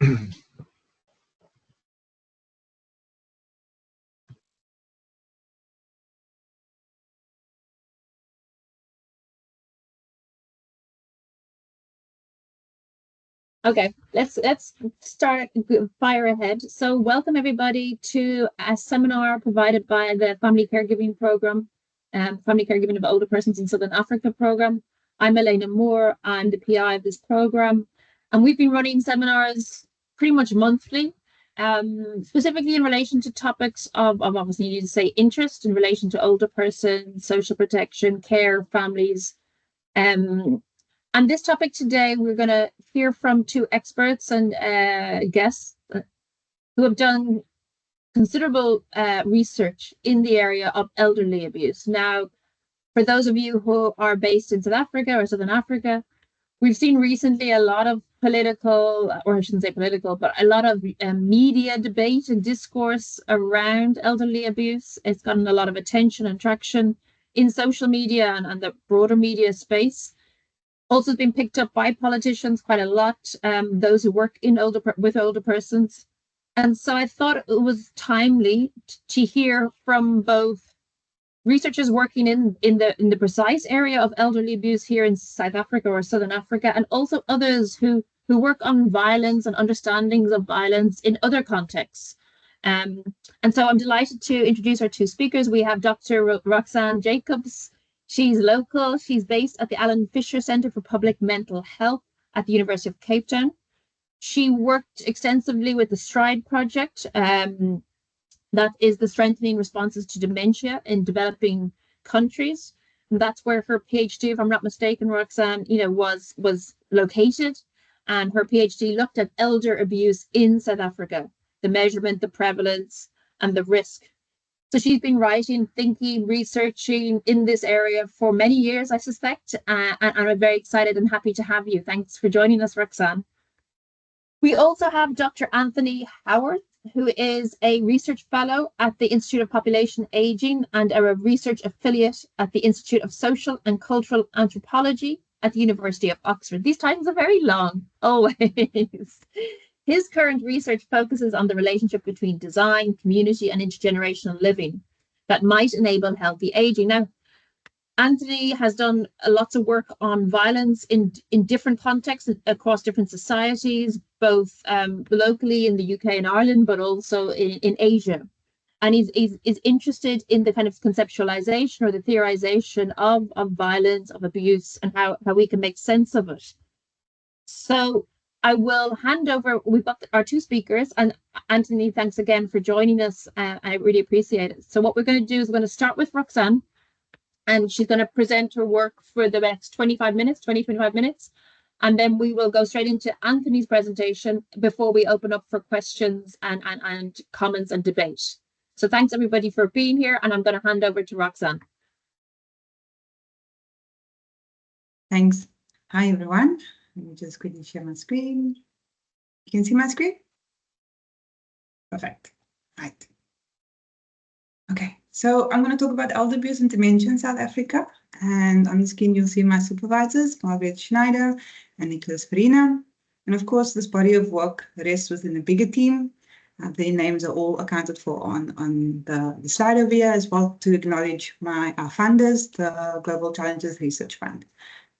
Okay, let's start fire ahead. So welcome everybody to a seminar provided by the Family Caregiving Program, Family Caregiving of Older Persons in Southern Africa program. I'm Elena Moore. I'm the PI of this program, and we've been running seminars pretty much monthly, specifically in relation to topics of obviously you need to say interest in relation to older persons, social protection, care, families, and this topic today, we're going to hear from two experts and guests who have done considerable research in the area of elderly abuse. Now, for those of you who are based in South Africa or Southern Africa, we've seen recently a lot of political, or I shouldn't say political, but a lot of media debate and discourse around elderly abuse. It's gotten a lot of attention and traction in social media and the broader media space. Also has been picked up by politicians quite a lot, those who work in with older persons. And so I thought it was timely to hear from both researchers working in the precise area of elderly abuse here in South Africa or Southern Africa, and also others who work on violence and understandings of violence in other contexts. And so I'm delighted to introduce our two speakers. We have Dr. Roxanne Jacobs. She's local. She's based at the Alan Fisher Centre for Public Mental Health at the University of Cape Town. She worked extensively with the STRIDE project, that is the Strengthening Responses to Dementia in Developing Countries. And that's where her PhD, if I'm not mistaken, Roxanne, was located. And her PhD looked at elder abuse in South Africa, the measurement, the prevalence, and the risk. So she's been writing, thinking, researching in this area for many years, I suspect, and I'm very excited and happy to have you. Thanks for joining us, Roxanne. We also have Dr. Anthony Howard, who is a research fellow at the Institute of Population Aging and a research affiliate at the Institute of Social and Cultural Anthropology at the University of Oxford. These titles are very long, always. His current research focuses on the relationship between design, community, and intergenerational living that might enable healthy aging. Now, Anthony has done lots of work on violence in different contexts across different societies, both locally in the UK and Ireland, but also in Asia. And he's interested in the kind of conceptualization or the theorization of violence, of abuse, and how we can make sense of it. So I will hand over. We've got our two speakers, and Anthony, thanks again for joining us. I really appreciate it. So what we're going to do is we're going to start with Roxanne, and she's going to present her work for the next 25 minutes, and then we will go straight into Anthony's presentation before we open up for questions and comments and debate. So thanks everybody for being here, and I'm going to hand over to Roxanne. Thanks. Hi everyone. Let me just quickly share my screen. You can see my screen? Perfect. Right. Okay, so I'm going to talk about elder abuse and dementia in South Africa. And on the screen, you'll see my supervisors, Margaret Schneider and Nicholas Farina. And of course, this body of work rests within a bigger team. Their names are all accounted for on the slide over here, as well to acknowledge our funders, the Global Challenges Research Fund,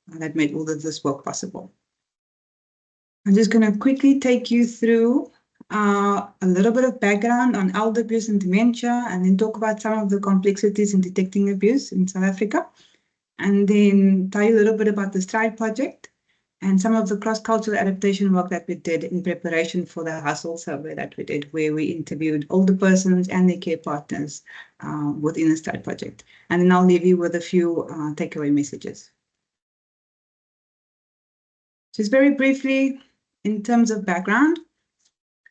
that made all of this work possible. I'm just going to quickly take you through a little bit of background on elder abuse and dementia, and then talk about some of the complexities in detecting abuse in South Africa, and then tell you a little bit about the STRIDE project and some of the cross-cultural adaptation work that we did in preparation for the household survey that we did, where we interviewed older persons and their care partners within the STRIDE project. And then I'll leave you with a few takeaway messages. Just very briefly, in terms of background,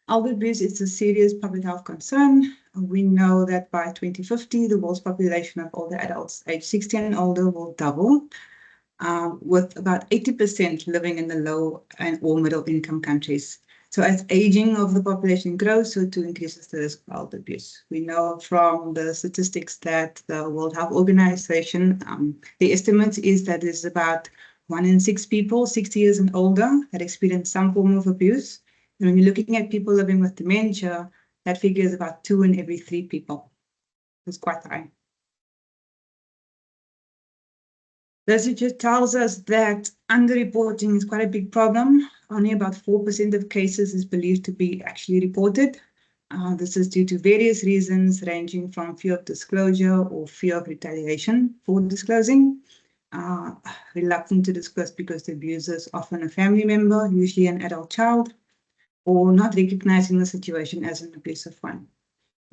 elder abuse is a serious public health concern. We know that by 2050, the world's population of older adults aged 60 and older will double, with about 80% living in the low and or middle income countries. So as aging of the population grows, so too increases the risk of elder abuse. We know from the statistics that the World Health Organization, the estimate is that there's about 1 in 6 people 60 years and older that experience some form of abuse. And when you're looking at people living with dementia, that figure is about 2 in every 3 people. It's quite high. Literature tells us that underreporting is quite a big problem. Only about 4% of cases is believed to be actually reported. This is due to various reasons ranging from fear of disclosure or fear of retaliation for disclosing. Reluctant to disclose because the abuser is often a family member, usually an adult child, or not recognizing the situation as an abusive one.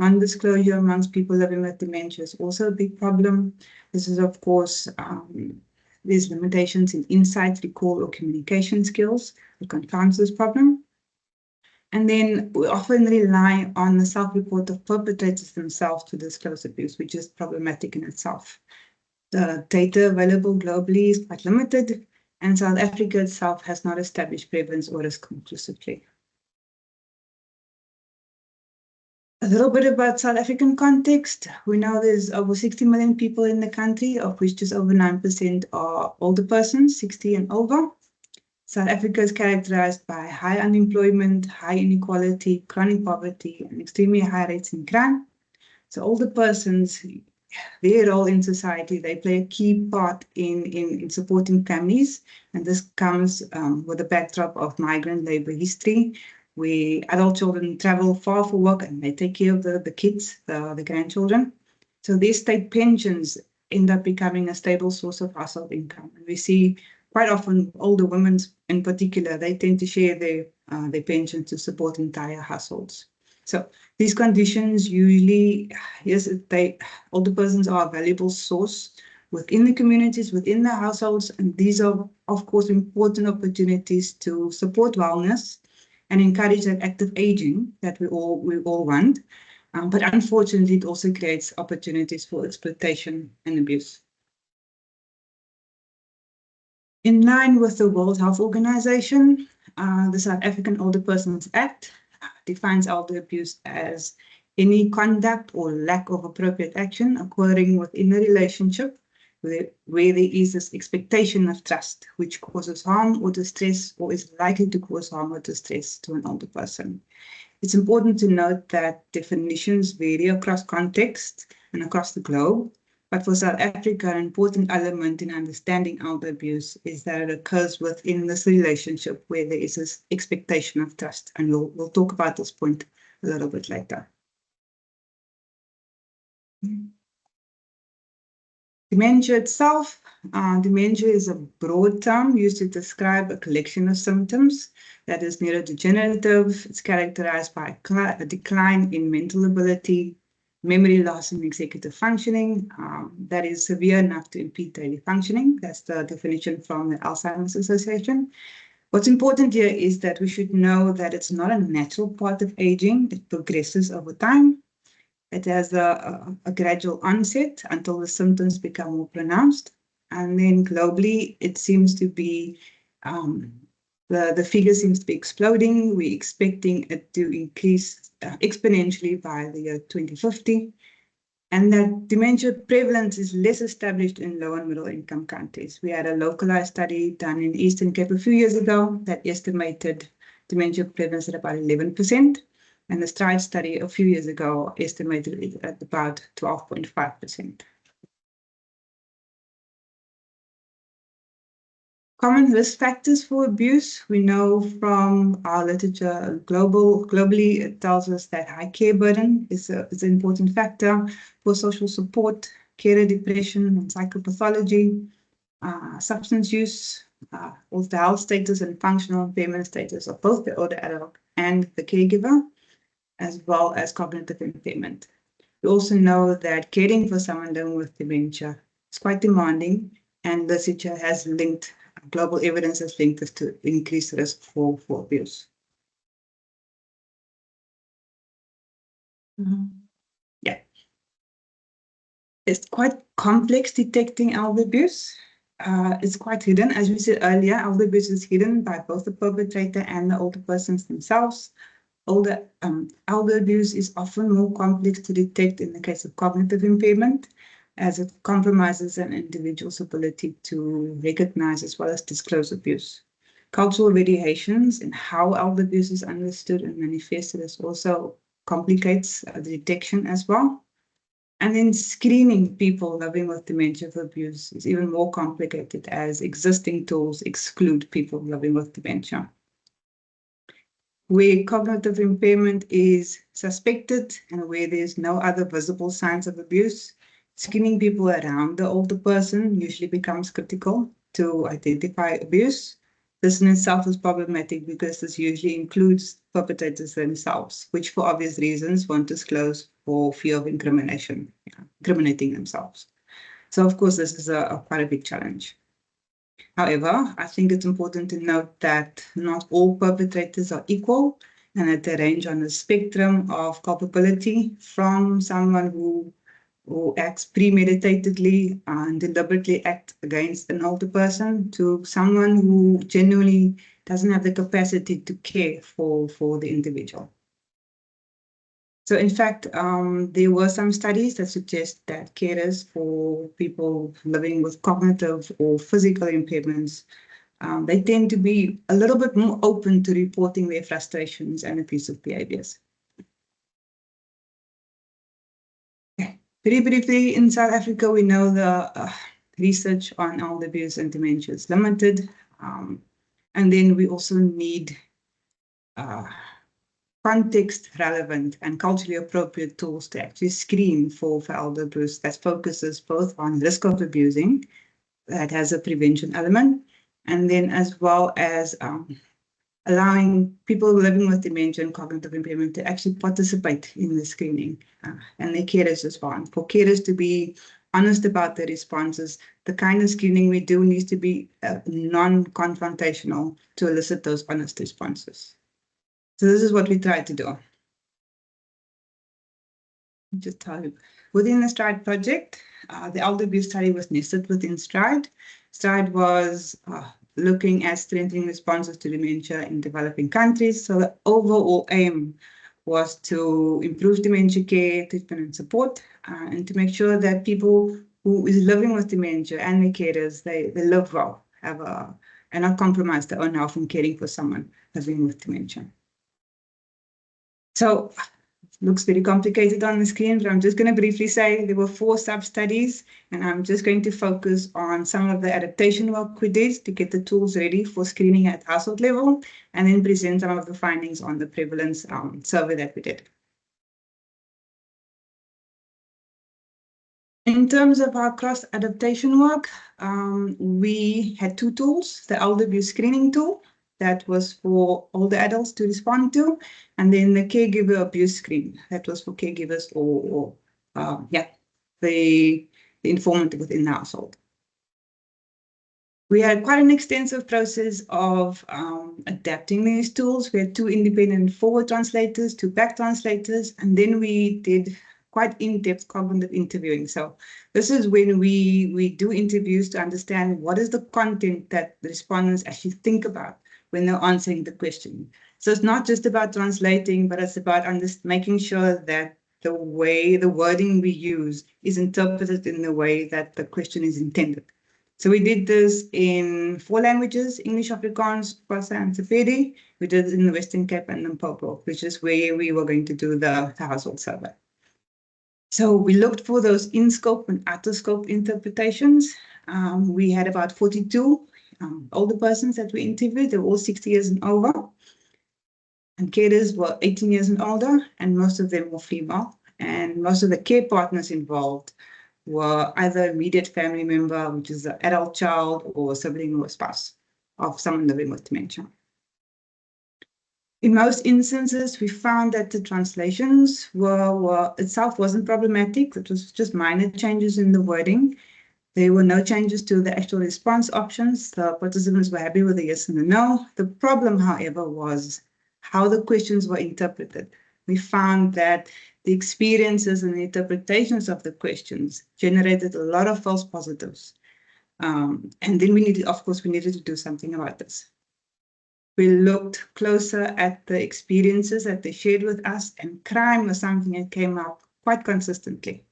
Non-disclosure amongst people living with dementia is also a big problem. This is, of course, there's limitations in insight, recall, or communication skills that confounds this problem. And then we often rely on the self-report of perpetrators themselves to disclose abuse, which is problematic in itself. The data available globally is quite limited, and South Africa itself has not established prevalence or risk conclusively. A little bit about South African context. We know there's over 60 million people in the country, of which just over 9% are older persons, 60 and over. South Africa is characterized by high unemployment, high inequality, chronic poverty, and extremely high rates in crime. So older persons, their role in society, they play a key part in supporting families. And this comes with a backdrop of migrant labor history, where adult children travel far for work and they take care of the kids, the grandchildren. So these state pensions end up becoming a stable source of household income. And we see quite often older women in particular, they tend to share their pension to support entire households. So these conditions usually, yes, older persons are a valuable source within the communities, within the households, and these are, of course, important opportunities to support wellness and encourage that active aging that we all want. But unfortunately, it also creates opportunities for exploitation and abuse. In line with the World Health Organization, the South African Older Persons Act defines elder abuse as any conduct or lack of appropriate action occurring within a relationship where there is this expectation of trust, which causes harm or distress or is likely to cause harm or distress to an older person. It's important to note that definitions vary across contexts and across the globe. But for South Africa, an important element in understanding elder abuse is that it occurs within this relationship where there is this expectation of trust. And we'll talk about this point a little bit later. Dementia itself. Dementia is a broad term used to describe a collection of symptoms that is neurodegenerative. It's characterized by a decline in mental ability, memory loss, and executive functioning that is severe enough to impede daily functioning. That's the definition from the Alzheimer's Association. What's important here is that we should know that it's not a natural part of aging. It progresses over time. It has a gradual onset until the symptoms become more pronounced. And then globally, it seems to be, the figure seems to be exploding. We're expecting it to increase exponentially by the year 2050. And that dementia prevalence is less established in low and middle income countries. We had a localized study done in Eastern Cape a few years ago that estimated dementia prevalence at about 11%. And the STRIDE study a few years ago estimated it at about 12.5%. Common risk factors for abuse. We know from our literature globally, it tells us that high care burden is an important factor for social support, carer depression, and psychopathology, substance use, also the health status and functional impairment status of both the older adult and the caregiver, as well as cognitive impairment. We also know that caring for someone living with dementia is quite demanding, and literature has linked, global evidence has linked this to increased risk for abuse. Yeah. It's quite complex detecting elder abuse. It's quite hidden. As we said earlier, elder abuse is hidden by both the perpetrator and the older persons themselves. Elder abuse is often more complex to detect in the case of cognitive impairment, as it compromises an individual's ability to recognize as well as disclose abuse. Cultural variations in how elder abuse is understood and manifested is also complicates the detection as well. And then screening people living with dementia for abuse is even more complicated as existing tools exclude people living with dementia. Where cognitive impairment is suspected and where there's no other visible signs of abuse, screening people around the older person usually becomes critical to identify abuse. This in itself is problematic because this usually includes perpetrators themselves, which for obvious reasons won't disclose for fear of incrimination, incriminating themselves. So of course, this is quite a big challenge. However, I think it's important to note that not all perpetrators are equal and that they range on the spectrum of culpability from someone who acts premeditatedly and deliberately act against an older person to someone who genuinely doesn't have the capacity to care for the individual. So in fact, there were some studies that suggest that carers for people living with cognitive or physical impairments, they tend to be a little bit more open to reporting their frustrations and abusive behaviors. Okay. Very briefly, in South Africa, we know the research on elder abuse and dementia is limited. And then we also need context relevant and culturally appropriate tools to actually screen for elder abuse that focuses both on risk of abusing, that has a prevention element, and then as well as allowing people living with dementia and cognitive impairment to actually participate in the screening and their carers as well. And for carers to be honest about their responses, the kind of screening we do needs to be non-confrontational to elicit those honest responses. So this is what we try to do. Just tell you, within the STRIDE project, the elder abuse study was nested within STRIDE. STRIDE was looking at strengthening responses to dementia in developing countries. So the overall aim was to improve dementia care, treatment and support, and to make sure that people who is living with dementia and their carers, they live well, and not compromise their own health in caring for someone living with dementia. So it looks very complicated on the screen, but I'm just going to briefly say there were 4 sub-studies, and I'm just going to focus on some of the adaptation work we did to get the tools ready for screening at household level, and then present some of the findings on the prevalence survey that we did. In terms of our cross-adaptation work, we had 2 tools, the elder abuse screening tool, that was for older adults to respond to, and then the caregiver abuse screen, that was for caregivers or the informant within the household. We had quite an extensive process of adapting these tools. We had 2 independent forward translators, 2 back translators, and then we did quite in-depth cognitive interviewing. So this is when we do interviews to understand what is the content that the respondents actually think about when they're answering the question. So it's not just about translating, but it's about making sure that the wording we use is interpreted in the way that the question is intended. So we did this in 4 languages, English, Afrikaans, Xhosa, and Sepedi. We did it in the Western Cape and Limpopo, which is where we were going to do the household survey. So we looked for those in-scope and out-of-scope interpretations. We had about 42 older persons that we interviewed. They were all 60 years and over. And carers were 18 years and older, and most of them were female. And most of the care partners involved were either immediate family member, which is an adult child, or a sibling or a spouse of someone living with dementia. In most instances, we found that the translations were itself wasn't problematic. It was just minor changes in the wording. There were no changes to the actual response options. The participants were happy with the yes and the no. The problem, however, was how the questions were interpreted. We found that the experiences and the interpretations of the questions generated a lot of false positives. And then we needed to do something about this. We looked closer at the experiences that they shared with us, and crime was something that came up quite consistently.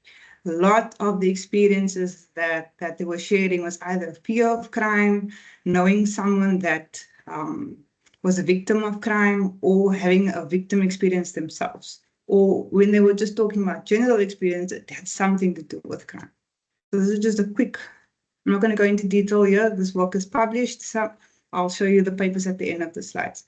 A lot of the experiences that they were sharing was either fear of crime, knowing someone that was a victim of crime or having a victim experience themselves, or when they were just talking about general experience, it had something to do with crime. So this is just a quick, I'm not going to go into detail here. This work is published, so I'll show you the papers at the end of the slides.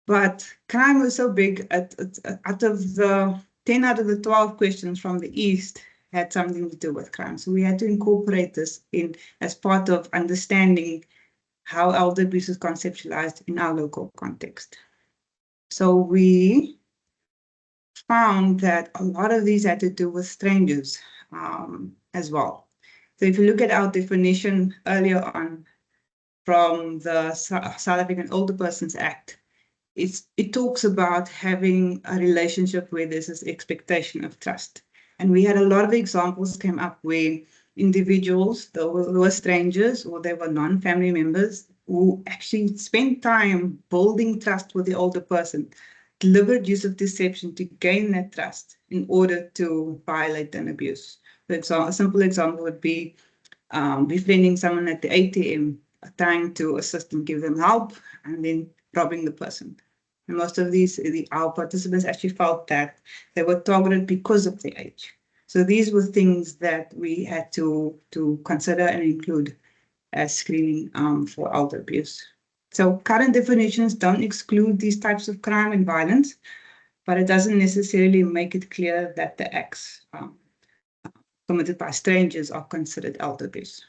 But crime was so big, out of the 10 out of the 12 questions from the East had something to do with crime. So we had to incorporate this in as part of understanding how elder abuse is conceptualized in our local context. So we found that a lot of these had to do with strangers as well. So if you look at our definition earlier on from the South African Older Persons Act, it talks about having a relationship where there's this expectation of trust. And we had a lot of examples came up where individuals, who were strangers or they were non-family members, who actually spent time building trust with the older person, deliberate use of deception to gain that trust in order to violate and abuse. For example, a simple example would be befriending someone at the ATM, trying to assist and give them help, and then robbing the person. And most of our participants actually felt that they were targeted because of their age. So these were things that we had to consider and include as screening for elder abuse. So current definitions don't exclude these types of crime and violence, but it doesn't necessarily make it clear that the acts committed by strangers are considered elder abuse.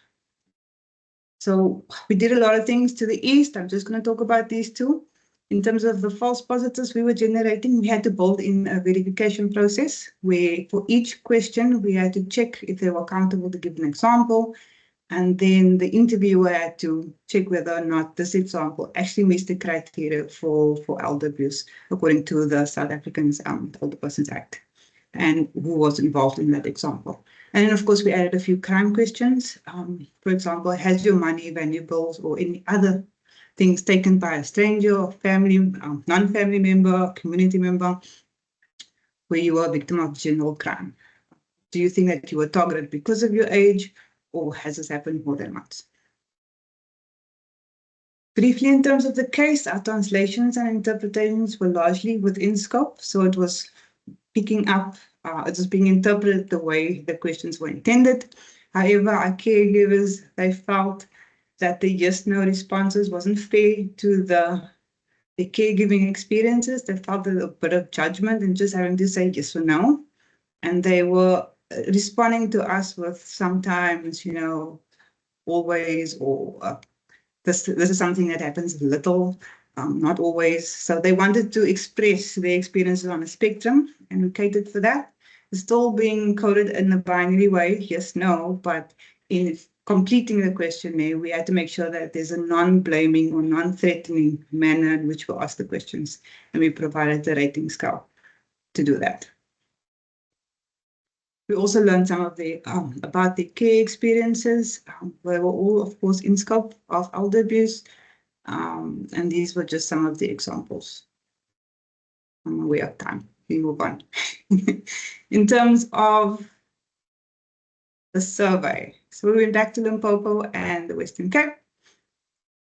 So we did a lot of things to the East. I'm just going to talk about these two. In terms of the false positives we were generating, we had to build in a verification process where for each question, we had to check if they were comfortable to give an example. And then the interviewer had to check whether or not this example actually meets the criteria for elder abuse, according to the South African Older Persons Act, and who was involved in that example. And then, of course, we added a few crime questions. For example, has your money, valuables, or any other things taken by a stranger or family, non-family member, community member, where you were a victim of general crime? Do you think that you were targeted because of your age, or has this happened more than once? Briefly, in terms of the case, our translations and interpretations were largely within scope, so it was picking up, it was being interpreted the way the questions were intended. However, our caregivers, they felt that the yes/no responses wasn't fair to the caregiving experiences. They felt a bit of judgment in just having to say yes or no. And they were responding to us with sometimes, always, or this is something that happens little, not always. So they wanted to express their experiences on a spectrum, and we catered for that. It's still being coded in a binary way, yes, no, but in completing the questionnaire, we had to make sure that there's a non-blaming or non-threatening manner in which we ask the questions, and we provided the rating scale to do that. We also learned some of the about the care experiences. They were all, of course, in scope of elder abuse, and these were just some of the examples. I'm aware of time. We move on. In terms of the survey, so we went back to Limpopo and the Western Cape,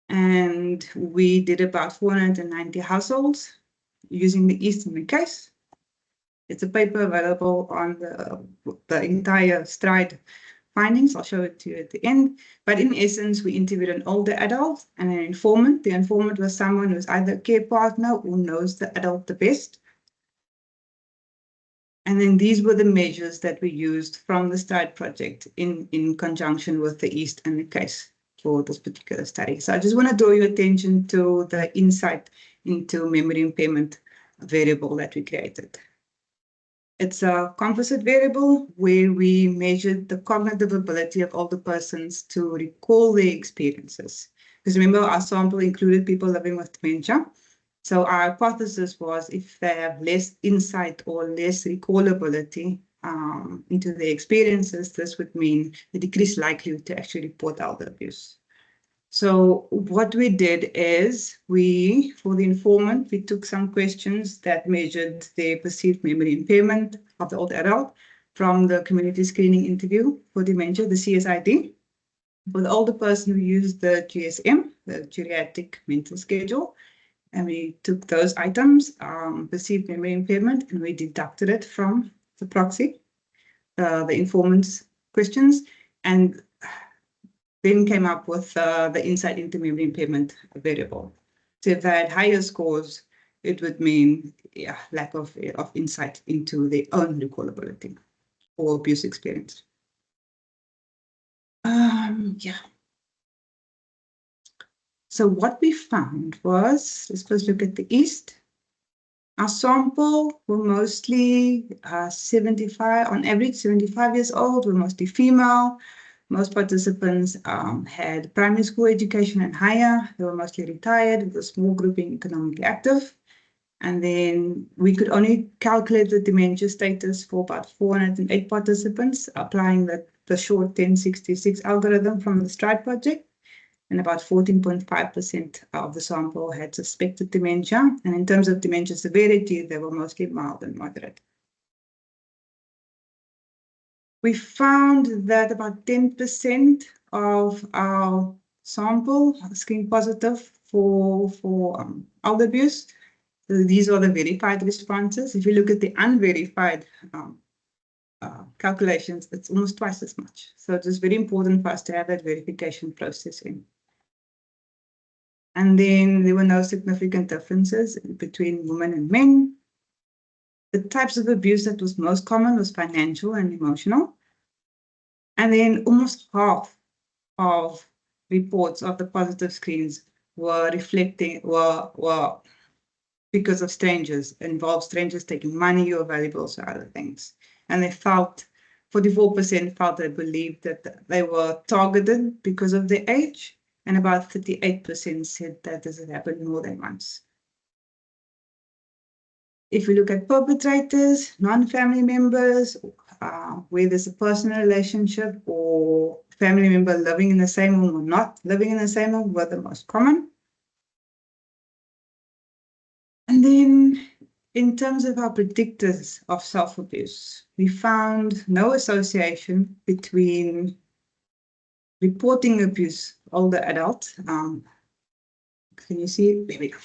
and we did about 490 households using the Eastern case. It's a paper available on the entire STRIDE findings. I'll show it to you at the end. But in essence, we interviewed an older adult and an informant. The informant was someone who's either a care partner or knows the adult the best. And then these were the measures that we used from the STRIDE project in conjunction with the East and the case for this particular study. So I just want to draw your attention to the insight into memory impairment variable that we created. It's a composite variable where we measured the cognitive ability of older persons to recall their experiences. Because remember, our sample included people living with dementia. So our hypothesis was if they have less insight or less recallability into their experiences, this would mean a decreased likelihood to actually report elder abuse. So what we did is for the informant, we took some questions that measured their perceived memory impairment of the older adult from the community screening interview for dementia, the CSID. For the older person, we used the GSM, the geriatric mental schedule, and we took those items, perceived memory impairment, and we deducted it from the proxy, the informant's questions, and then came up with the insight into memory impairment variable. So if they had higher scores, it would mean lack of insight into their own recallability or abuse experience. So what we found was, let's first look at the East. Our sample were mostly 75, on average 75 years old, were mostly female. Most participants had primary school education and higher. They were mostly retired, with a small group being economically active. And then we could only calculate the dementia status for about 408 participants, applying the short 1066 algorithm from the STRIDE project. And about 14.5% of the sample had suspected dementia. And in terms of dementia severity, they were mostly mild and moderate. We found that about 10% of our sample screened positive for elder abuse. So these are the verified responses. If you look at the unverified calculations, it's almost twice as much. So it is very important for us to have that verification process in. And then there were no significant differences between women and men. The types of abuse that was most common was financial and emotional. And then almost half of reports of the positive screens were because of strangers, involved strangers taking money or valuables or other things. And they 44% felt they believed that they were targeted because of their age, and about 38% said that this had happened more than once. If we look at perpetrators, non-family members, where there's a personal relationship or family member living in the same home or not living in the same home were the most common. And then in terms of our predictors of self-abuse, we found no association between reporting abuse, older adults. Can you see? There we go.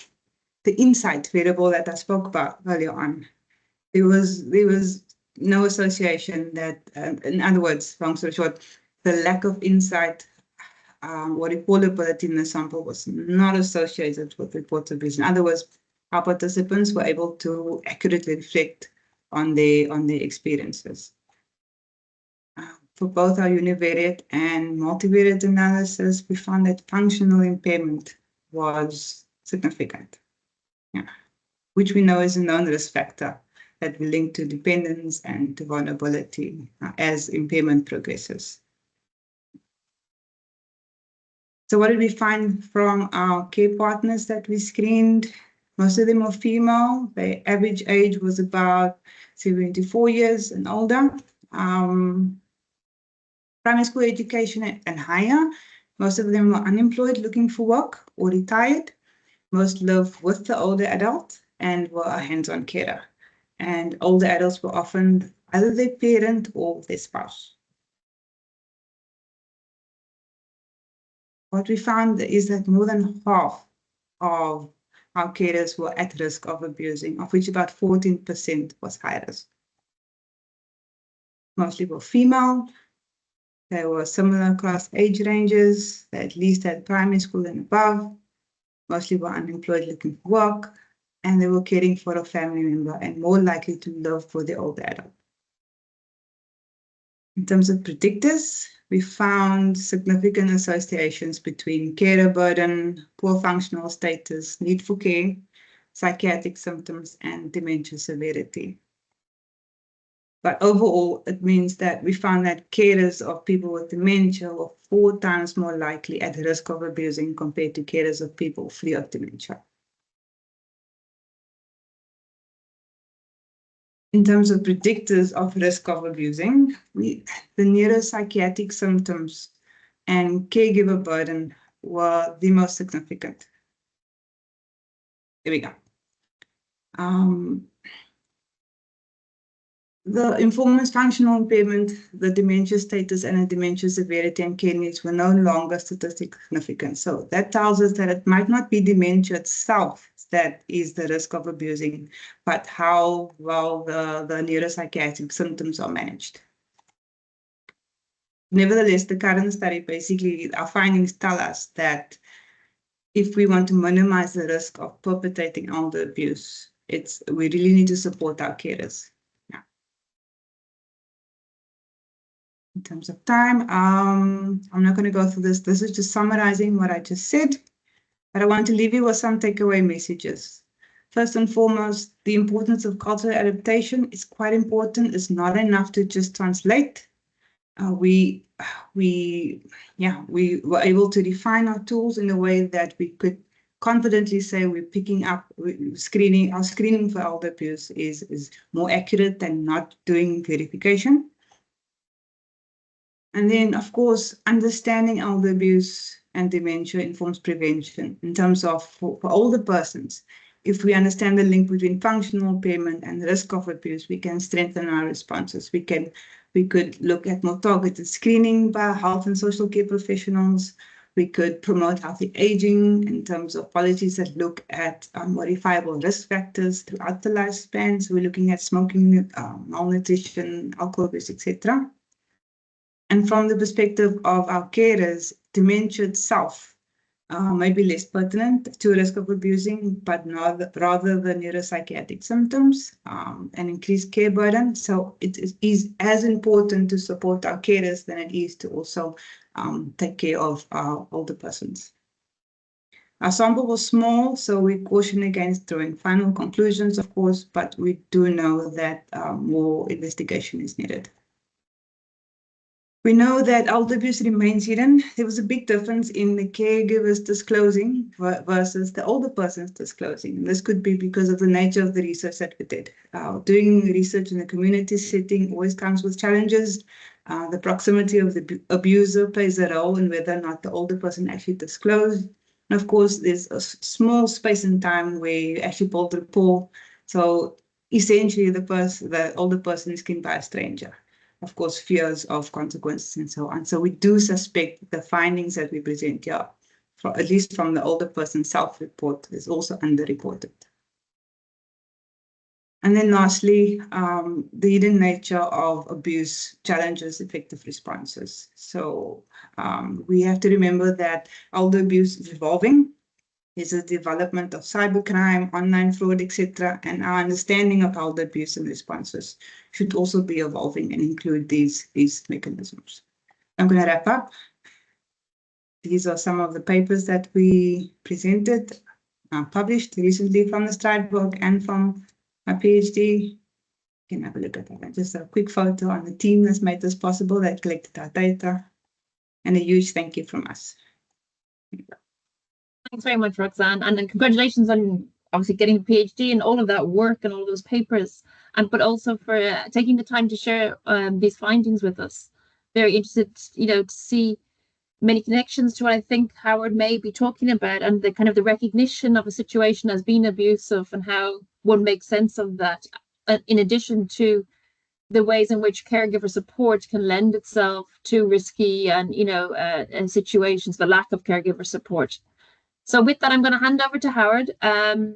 The insight variable that I spoke about earlier on. There was no association that, in other words, long story short, the lack of insight or reportability in the sample was not associated with reported abuse. In other words, our participants were able to accurately reflect on their experiences. For both our univariate and multivariate analysis, we found that functional impairment was significant, which we know is a known risk factor that will link to dependence and to vulnerability as impairment progresses. So what did we find from our care partners that we screened? Most of them are female. Their average age was about 74 years and older. Primary school education and higher. Most of them were unemployed, looking for work, or retired. Most lived with the older adult and were a hands-on carer. And older adults were often either their parent or their spouse. What we found is that more than half of our carers were at risk of abusing, of which about 14% was high risk. Mostly were female. They were similar across age ranges. They at least had primary school and above. Mostly were unemployed, looking for work, and they were caring for a family member and more likely to live for the older adult. In terms of predictors, we found significant associations between carer burden, poor functional status, need for care, psychiatric symptoms, and dementia severity. But overall, it means that we found that carers of people with dementia were 4 times more likely at risk of abusing compared to carers of people free of dementia. In terms of predictors of risk of abusing, the neuropsychiatric symptoms and caregiver burden were the most significant. There we go. The informant's functional impairment, the dementia status, and the dementia severity and care needs were no longer statistically significant. So that tells us that it might not be dementia itself that is the risk of abusing, but how well the neuropsychiatric symptoms are managed. Nevertheless, the current study, basically, our findings tell us that if we want to minimize the risk of perpetrating elder abuse, we really need to support our carers. In terms of time, I'm not going to go through this. This is just summarizing what I just said, but I want to leave you with some takeaway messages. First and foremost, the importance of cultural adaptation is quite important. It's not enough to just translate. We were able to define our tools in a way that we could confidently say we're picking up screening. Our screening for elder abuse is more accurate than not doing verification. And then, of course, understanding elder abuse and dementia informs prevention in terms of for older persons. If we understand the link between functional impairment and the risk of abuse, we can strengthen our responses. We could look at more targeted screening by health and social care professionals. We could promote healthy aging in terms of policies that look at modifiable risk factors throughout the lifespan. So we're looking at smoking, malnutrition, alcohol abuse, etc. And from the perspective of our carers, dementia itself may be less pertinent to risk of abusing, but rather the neuropsychiatric symptoms and increased care burden. So it is as important to support our carers than it is to also take care of our older persons. Our sample was small, so we caution against drawing final conclusions, of course, but we do know that more investigation is needed. We know that elder abuse remains hidden. There was a big difference in the caregivers disclosing versus the older persons disclosing. This could be because of the nature of the research that we did. Doing research in a community setting always comes with challenges. The proximity of the abuser plays a role in whether or not the older person actually disclosed. And of course, there's a small space in time where you actually build rapport. So essentially, the older person is screened by a stranger. Of course, fears of consequences and so on. So we do suspect the findings that we present here, at least from the older person self-report, is also underreported. And then lastly, the hidden nature of abuse challenges effective responses. So we have to remember that elder abuse is evolving. There's a development of cybercrime, online fraud, etc. And our understanding of elder abuse and responses should also be evolving and include these mechanisms. I'm going to wrap up. These are some of the papers that we presented, published recently from the Stride book and from my PhD. You can have a look at that. Just a quick photo on the team that's made this possible, that collected our data. And a huge thank you from us. Thanks very much, Roxanne, and congratulations on obviously getting a PhD and all of that work and all of those papers, but also for taking the time to share these findings with us. Very interested, to see many connections to what I think Howard may be talking about, and the kind of the recognition of a situation as being abusive and how one makes sense of that, in addition to the ways in which caregiver support can lend itself to risky and situations, the lack of caregiver support. So with that, I'm going to hand over to Howard. And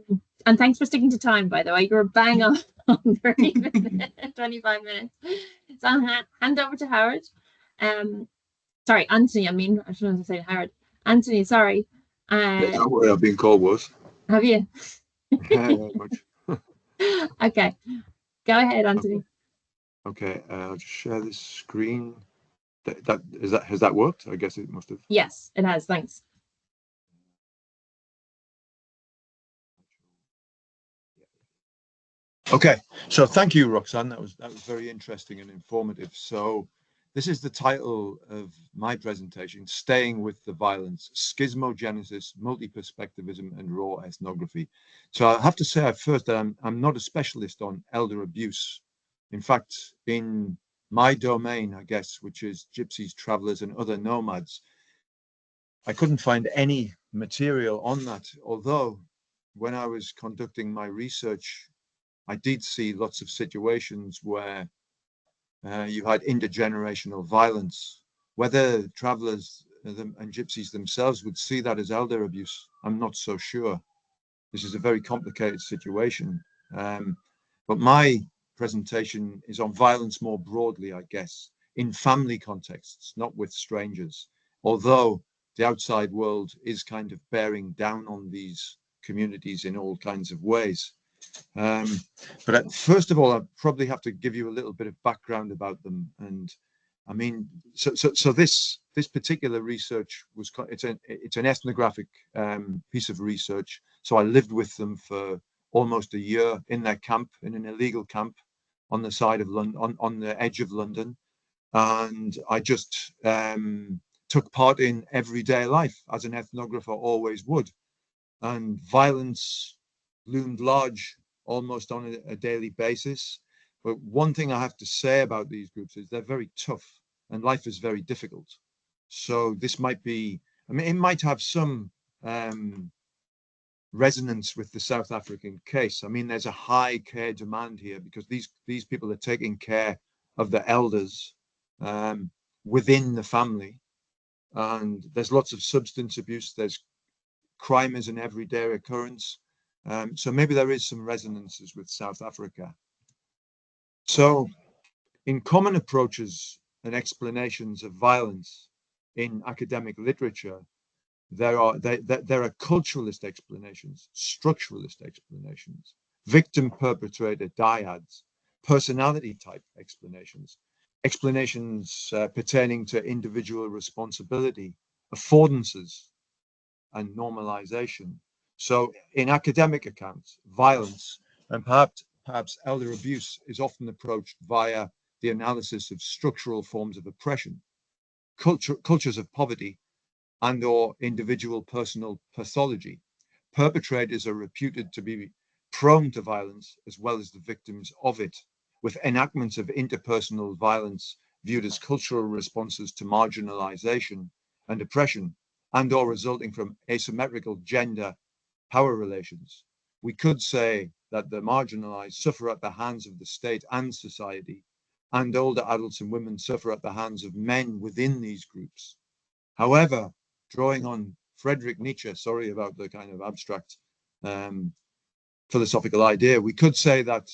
thanks for sticking to time, by the way. You're bang on 30 minutes, 25 minutes. So I'll hand over to Howard. Sorry, Anthony, I shouldn't say Howard. Anthony, sorry. Don't worry, I've been called worse. Have you? Yeah, very much. Okay. Go ahead, Anthony. Okay, I'll just share this screen. Has that worked? I guess it must have. Yes, it has. Thanks. Okay, so thank you, Roxanne. That was very interesting and informative. So this is the title of my presentation, Staying with the Violence, Schismogenesis, Multi-Perspectivism and Raw Ethnography. So I have to say at first that I'm not a specialist on elder abuse. In fact, in my domain, I guess, which is gypsies, travelers and other nomads, I couldn't find any material on that, although when I was conducting my research, I did see lots of situations where You had intergenerational violence. Whether travelers and gypsies themselves would see that as elder abuse, I'm not so sure. This is a very complicated situation. But my presentation is on violence more broadly, I guess, in family contexts, not with strangers, although the outside world is kind of bearing down on these communities in all kinds of ways. But first of all, I probably have to give you a little bit of background about them. And I mean, so this particular research was it's an ethnographic piece of research. So I lived with them for almost a year in their camp, in an illegal camp on the side of London, on the edge of London, and I just took part in everyday life as an ethnographer always would. And violence loomed large almost on a daily basis. But one thing I have to say about these groups is they're very tough and life is very difficult. So this might be, I mean, it might have some resonance with the South African case. I mean, there's a high care demand here because these people are taking care of the elders within the family. And there's lots of substance abuse. There's crime is an everyday occurrence. So maybe there is some resonances with South Africa. So in common approaches and explanations of violence in academic literature, there are culturalist explanations, structuralist explanations, victim-perpetrator dyads, personality type explanations, pertaining to individual responsibility, affordances, and normalization. So in academic accounts, violence and perhaps elder abuse is often approached via the analysis of structural forms of oppression, cultures of poverty, and or individual personal pathology. Perpetrators are reputed to be prone to violence as well as the victims of it, with enactments of interpersonal violence viewed as cultural responses to marginalization and oppression, and or resulting from asymmetrical gender power relations. We could say that the marginalized suffer at the hands of the state and society, and older adults and women suffer at the hands of men within these groups. However, drawing on Friedrich Nietzsche, sorry about the kind of abstract philosophical idea, we could say that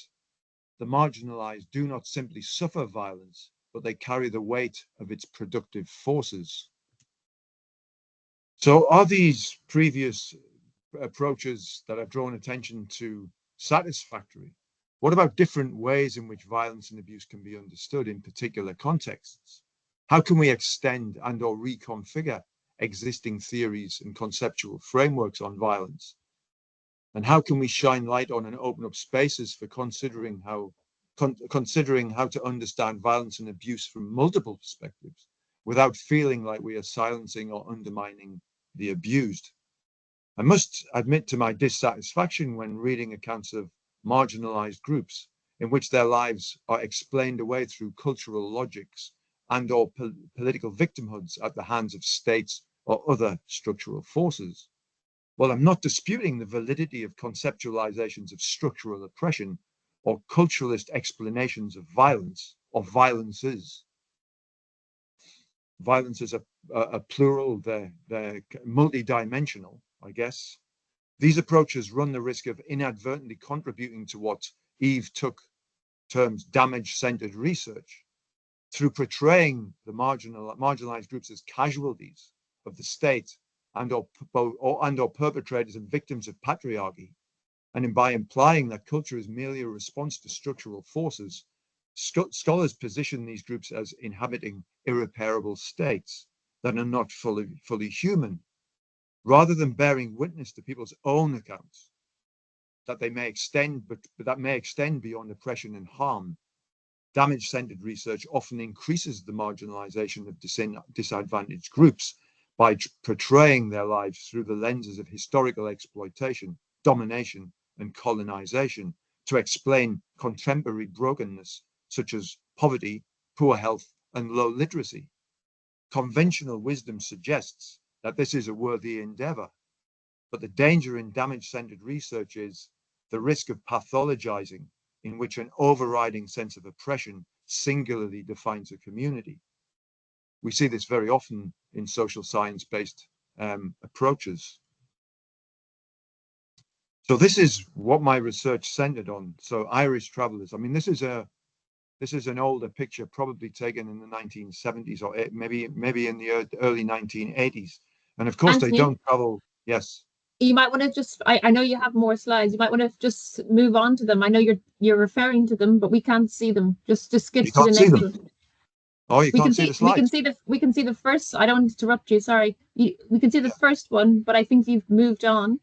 the marginalized do not simply suffer violence, but they carry the weight of its productive forces. So are these previous approaches that I've drawn attention to satisfactory? What about different ways in which violence and abuse can be understood in particular contexts? How can we extend and or reconfigure existing theories and conceptual frameworks on violence? And how can we shine light on and open up spaces for considering how to understand violence and abuse from multiple perspectives without feeling like we are silencing or undermining the abused? I must admit to my dissatisfaction when reading accounts of marginalized groups in which their lives are explained away through cultural logics and or political victimhoods at the hands of states or other structural forces. Well, I'm not disputing the validity of conceptualizations of structural oppression or culturalist explanations of violence or violences. Violence is a plural, they're multidimensional, I guess. These approaches run the risk of inadvertently contributing to what Eve Tuck terms damage-centered research through portraying the marginalized groups as casualties of the state and or perpetrators and victims of patriarchy, and by implying that culture is merely a response to structural forces. Scholars position these groups as inhabiting irreparable states that are not fully human, rather than bearing witness to people's own accounts that they may extend, but that may extend beyond oppression and harm. Damage-centered research often increases the marginalization of disadvantaged groups by portraying their lives through the lenses of historical exploitation, domination, and colonization to explain contemporary brokenness such as poverty, poor health, and low literacy. Conventional wisdom suggests that this is a worthy endeavor, but the danger in damage-centered research is the risk of pathologizing, in which an overriding sense of oppression singularly defines a community. We see this very often in social science-based approaches. So this is what my research centered on. So Irish travelers. I mean, this is an older picture, probably taken in the 1970s or maybe in the early 1980s. And of course, Anthony, they don't travel. Yes. You might want to just, I know you have more slides. You might want to just move on to them. I know you're referring to them, but we can't see them. Just skip You to the can't see next them. one. Oh, you can't see the slides. We can see the first. I don't want to interrupt you. Sorry. We can see the first one, but I think you've moved on.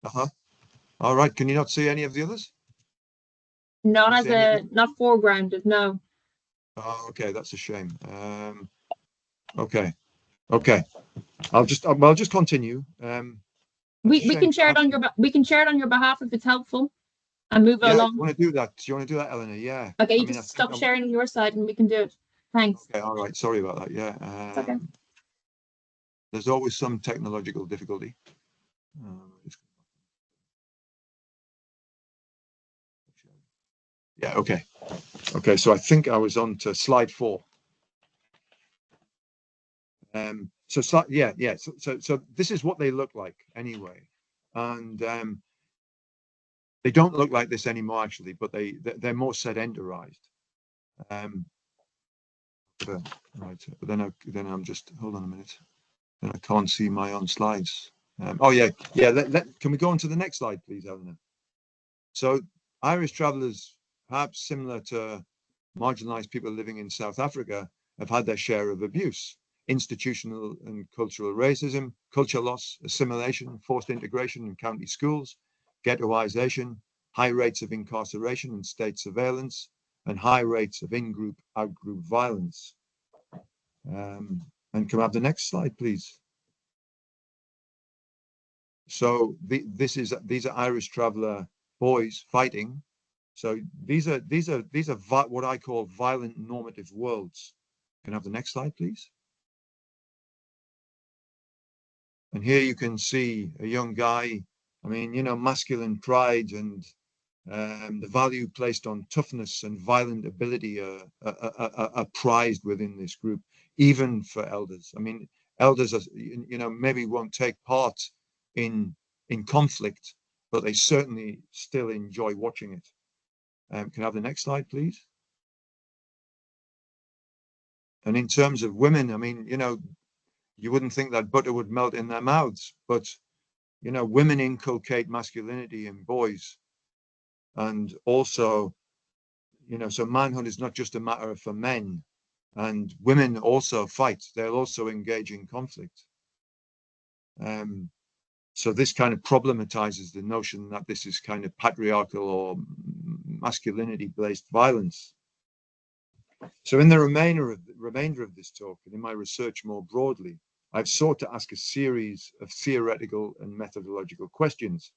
Uh-huh. All right. Can you not see any of the others? Not not foregrounded. No. Oh, okay. That's a shame. Okay. I'll just continue. We can share it on your behalf if it's helpful, and move along. You want to do that? Do you want to do that, Eleanor? Yeah. Okay, you just stop sharing on your side, and we can do it. Thanks. Okay. All right. Sorry about that. Yeah. It's okay. There's always some technological difficulty. Yeah. Okay. So I think I was on to slide 4. So this is what they look like anyway, and they don't look like this anymore actually, but they're more sedentarized. Right, but then I'm just, hold on a minute. Then I can't see my own slides. Oh yeah. Can we go on to the next slide, please, Eleanor? So Irish travelers, perhaps similar to marginalized people living in South Africa, have had their share of abuse, institutional and cultural racism, culture loss, assimilation, forced integration in county schools, ghettoization, high rates of incarceration and state surveillance, and high rates of in-group, out-group violence. And can I have the next slide, please? So these are Irish traveler boys fighting. So these are what I call violent normative worlds. Can I have the next slide, please? And here you can see a young guy. I mean, masculine pride and the value placed on toughness and violent ability are prized within this group, even for elders. I mean, elders are, maybe won't take part in conflict, but they certainly still enjoy watching it. Can I have the next slide, please? And in terms of women, I mean, you wouldn't think that butter would melt in their mouths, but women inculcate masculinity in boys. And also, so manhood is not just a matter for men, and women also fight. They'll also engage in conflict. So this kind of problematizes the notion that this is kind of patriarchal or masculinity-based violence. So in the remainder of this talk, and in my research more broadly, I've sought to ask a series of theoretical and methodological questions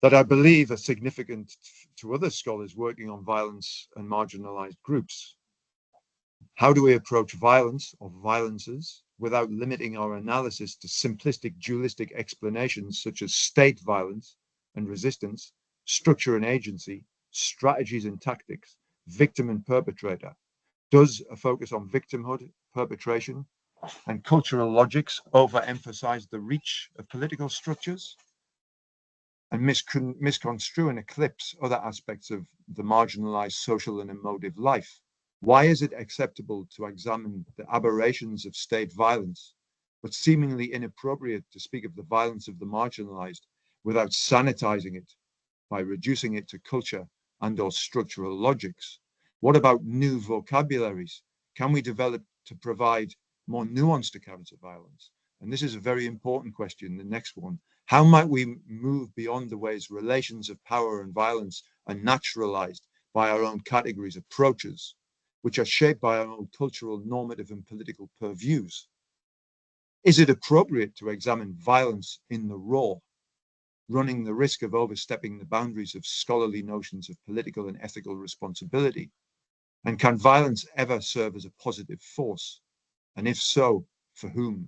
that I believe are significant to other scholars working on violence and marginalized groups. How do we approach violence or violences without limiting our analysis to simplistic dualistic explanations such as state violence and resistance, structure and agency, strategies and tactics, victim and perpetrator? Does a focus on victimhood, perpetration, and cultural logics overemphasize the reach of political structures and misconstrue and eclipse other aspects of the marginalized social and emotive life? Why is it acceptable to examine the aberrations of state violence, but seemingly inappropriate to speak of the violence of the marginalized without sanitizing it by reducing it to culture and/or structural logics? What about new vocabularies? Can we develop to provide more nuanced accounts of violence? And this is a very important question, the next one. How might we move beyond the ways relations of power and violence are naturalized by our own categories, approaches, which are shaped by our own cultural, normative, and political purviews? Is it appropriate to examine violence in the raw, running the risk of overstepping the boundaries of scholarly notions of political and ethical responsibility? And can violence ever serve as a positive force? And if so, for whom?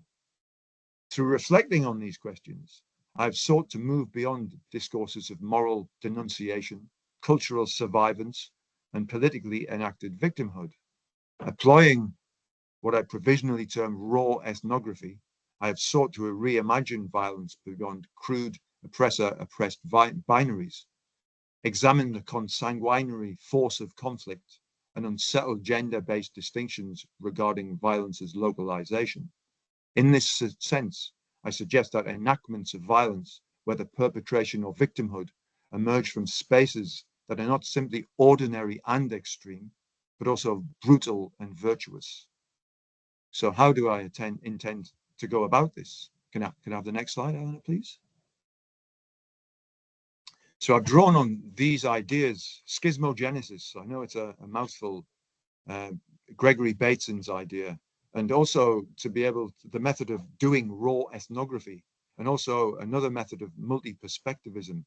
Through reflecting on these questions, I've sought to move beyond discourses of moral denunciation, cultural survivance, and politically enacted victimhood. Employing what I provisionally term raw ethnography, I have sought to reimagine violence beyond crude oppressor-oppressed binaries, examine the consanguinary force of conflict and unsettled gender-based distinctions regarding violence's localization. In this sense, I suggest that enactments of violence, whether perpetration or victimhood, emerge from spaces that are not simply ordinary and extreme, but also brutal and virtuous. So how do I intend to go about this? Can I have the next slide, Eleanor, please? So I've drawn on these ideas, schismogenesis. I know it's a mouthful, Gregory Bateson's idea, and also to be able to, the method of doing raw ethnography, and also another method of multi-perspectivism,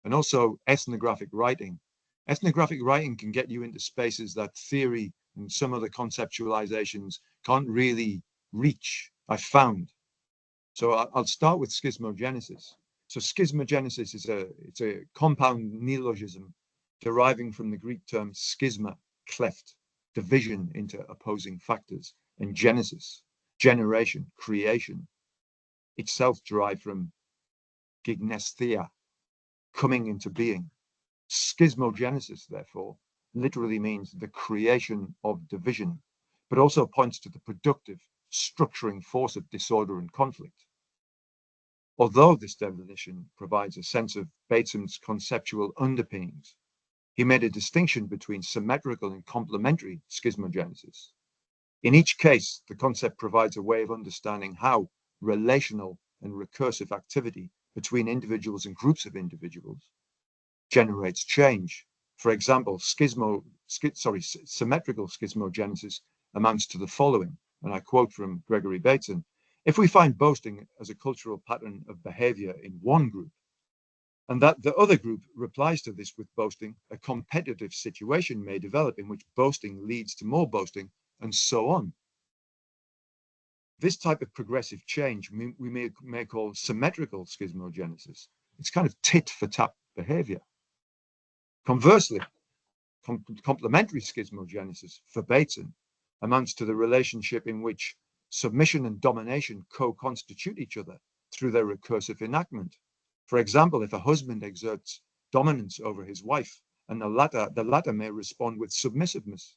and also ethnographic writing. Ethnographic writing can get you into spaces that theory and some other conceptualizations can't really reach, I've found. So I'll start with schismogenesis. So schismogenesis is a compound neologism deriving from the Greek term schisma, cleft, division into opposing factors, and genesis, generation, creation, itself derived from gignestheia, coming into being. Schismogenesis, therefore, literally means the creation of division, but also points to the productive, structuring force of disorder and conflict. Although this definition provides a sense of Bateson's conceptual underpinnings, he made a distinction between symmetrical and complementary schismogenesis. In each case, the concept provides a way of understanding how relational and recursive activity between individuals and groups of individuals generates change. For example, symmetrical schismogenesis amounts to the following, and I quote from Gregory Bateson: if we find boasting as a cultural pattern of behavior in one group, and that the other group replies to this with boasting, a competitive situation may develop in which boasting leads to more boasting, and so on. This type of progressive change we may call symmetrical schismogenesis. It's kind of tit for tat behavior. Conversely, complementary schismogenesis for Bateson amounts to the relationship in which submission and domination co-constitute each other through their recursive enactment. For example, if a husband exerts dominance over his wife, and the latter may respond with submissiveness,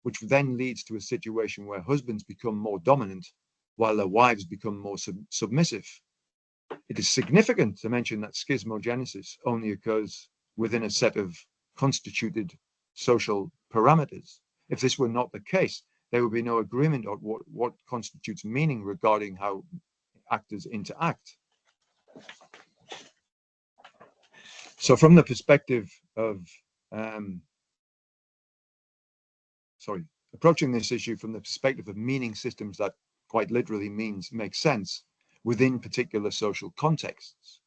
which then leads to a situation where husbands become more dominant while their wives become more submissive. It is significant to mention that schismogenesis only occurs within a set of constituted social parameters. If this were not the case, there would be no agreement on what constitutes meaning regarding how actors interact. So from the perspective of, approaching this issue from the perspective of meaning systems that quite literally make sense within particular social contexts,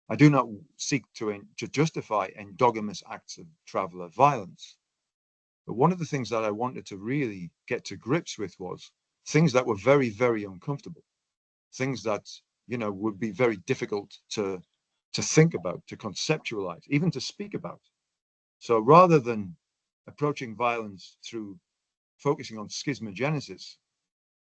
I do not seek to justify endogamous acts of traveler violence. But one of the things that I wanted to really get to grips with was things that were very, very uncomfortable, things that, would be very difficult to think about, to conceptualize, even to speak about. So rather than approaching violence through focusing on schismogenesis,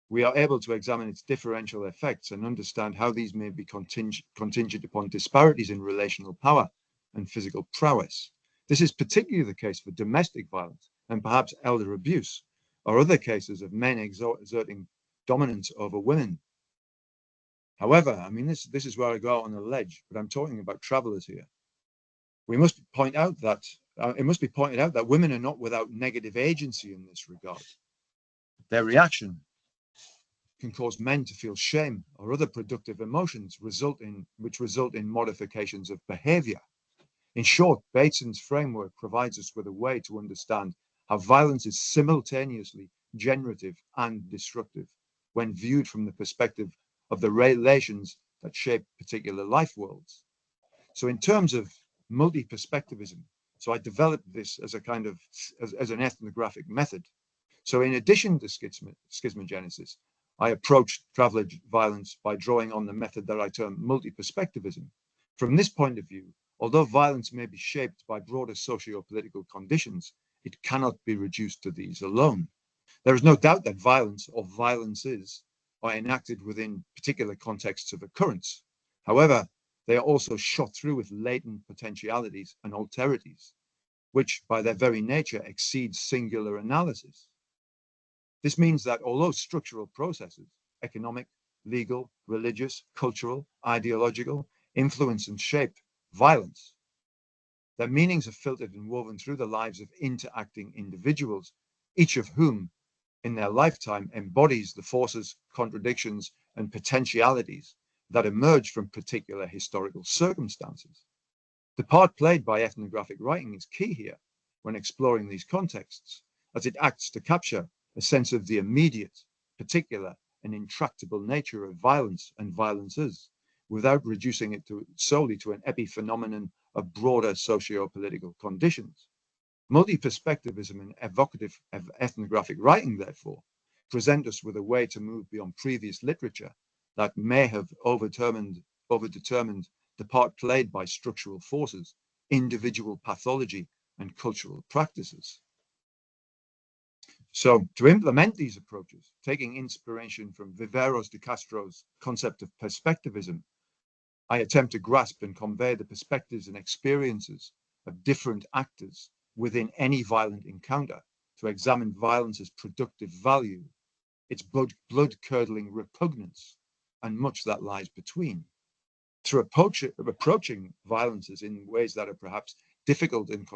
we are able to examine its differential effects and understand how these may be contingent upon disparities in relational power and physical prowess. This is particularly the case for domestic violence and perhaps elder abuse, or other cases of men exerting dominance over women. However, this is where I go out on a ledge, but I'm talking about travelers here. We must point out that it must be pointed out that women are not without negative agency in this regard. Their reaction can cause men to feel shame or other productive emotions which result in modifications of behavior. In short, Bateson's framework provides us with a way to understand how violence is simultaneously generative and destructive when viewed from the perspective of the relations that shape particular life worlds. So in terms of multi-perspectivism, so I developed this as a kind of, as an ethnographic method. So in addition to schismogenesis, I approached traveler violence by drawing on the method that I term multi-perspectivism. From this point of view, although violence may be shaped by broader socio-political conditions, it cannot be reduced to these alone. There is no doubt that violence or violences are enacted within particular contexts of occurrence. However, they are also shot through with latent potentialities and alterities, which by their very nature exceed singular analysis. This means that although structural processes, economic, legal, religious, cultural, ideological, influence and shape violence, their meanings are filtered and woven through the lives of interacting individuals, each of whom in their lifetime embodies the forces, contradictions, and potentialities that emerge from particular historical circumstances. The part played by ethnographic writing is key here when exploring these contexts, as it acts to capture a sense of the immediate, particular, and intractable nature of violence and violences, without reducing it solely to an epiphenomenon of broader socio-political conditions. Multi-perspectivism and evocative ethnographic writing, therefore, present us with a way to move beyond previous literature that may have overdetermined the part played by structural forces, individual pathology, and cultural practices. So, to implement these approaches, taking inspiration from Viveros de Castro's concept of perspectivism, I attempt to grasp and convey the perspectives and experiences of different actors within any violent encounter, to examine violence's productive value, its blood-curdling repugnance, and much that lies between. Through approaching violences in ways that are perhaps difficult and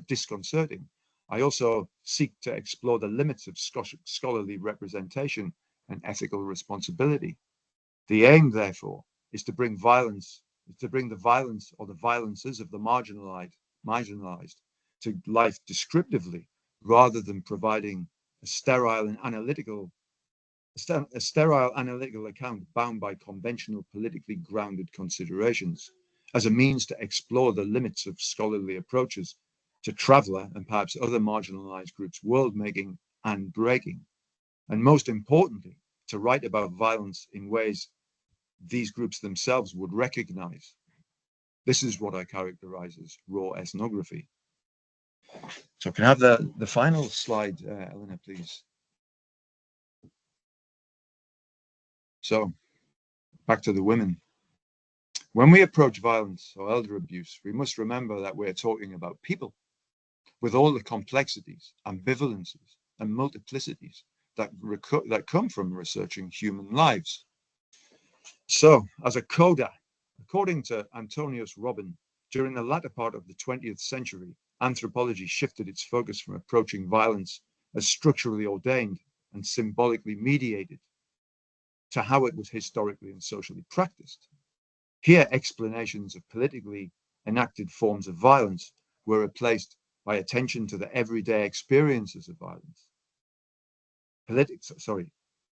disconcerting, I also seek to explore the limits of scholarly representation and ethical responsibility. The aim, therefore, is to bring the violence or the violences of the marginalized to life descriptively, rather than providing a sterile analytical account bound by conventional politically grounded considerations, as a means to explore the limits of scholarly approaches to traveller and perhaps other marginalized groups' world making and breaking, and most importantly, to write about violence in ways these groups themselves would recognize. This is what I characterize as raw ethnography. So can I have the final slide, Elena, please? So back to the women. When we approach violence or elder abuse, we must remember that we're talking about people with all the complexities, ambivalences, and multiplicities that come from researching human lives. So, as a coda, according to Antonius Robin, during the latter part of the 20th century, anthropology shifted its focus from approaching violence as structurally ordained and symbolically mediated to how it was historically and socially practiced. Here, explanations of politically enacted forms of violence were replaced by attention to the everyday experiences of violence.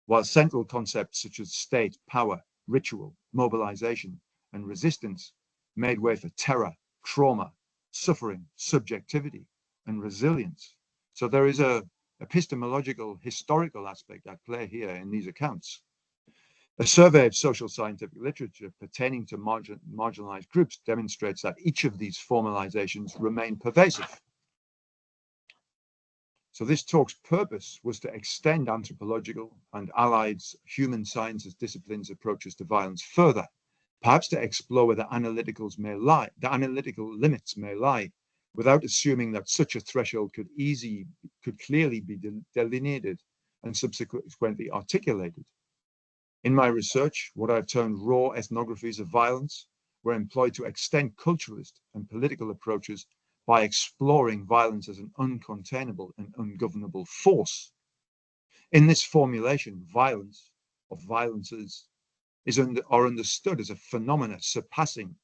While central concepts such as state, power, ritual, mobilization, and resistance made way for terror, trauma, suffering, subjectivity, and resilience. So there is a epistemological, historical aspect at play here in these accounts. A survey of social scientific literature pertaining to marginalized groups demonstrates that each of these formalizations remain pervasive. So this talk's purpose was to extend anthropological and allied human sciences disciplines' approaches to violence further, perhaps to explore where the analytical limits may lie, without assuming that such a threshold could clearly be delineated and subsequently articulated. In my research, what I've termed raw ethnographies of violence were employed to extend culturalist and political approaches by exploring violence as an uncontainable and ungovernable force. In this formulation, violence or violences are understood as a phenomena surpassing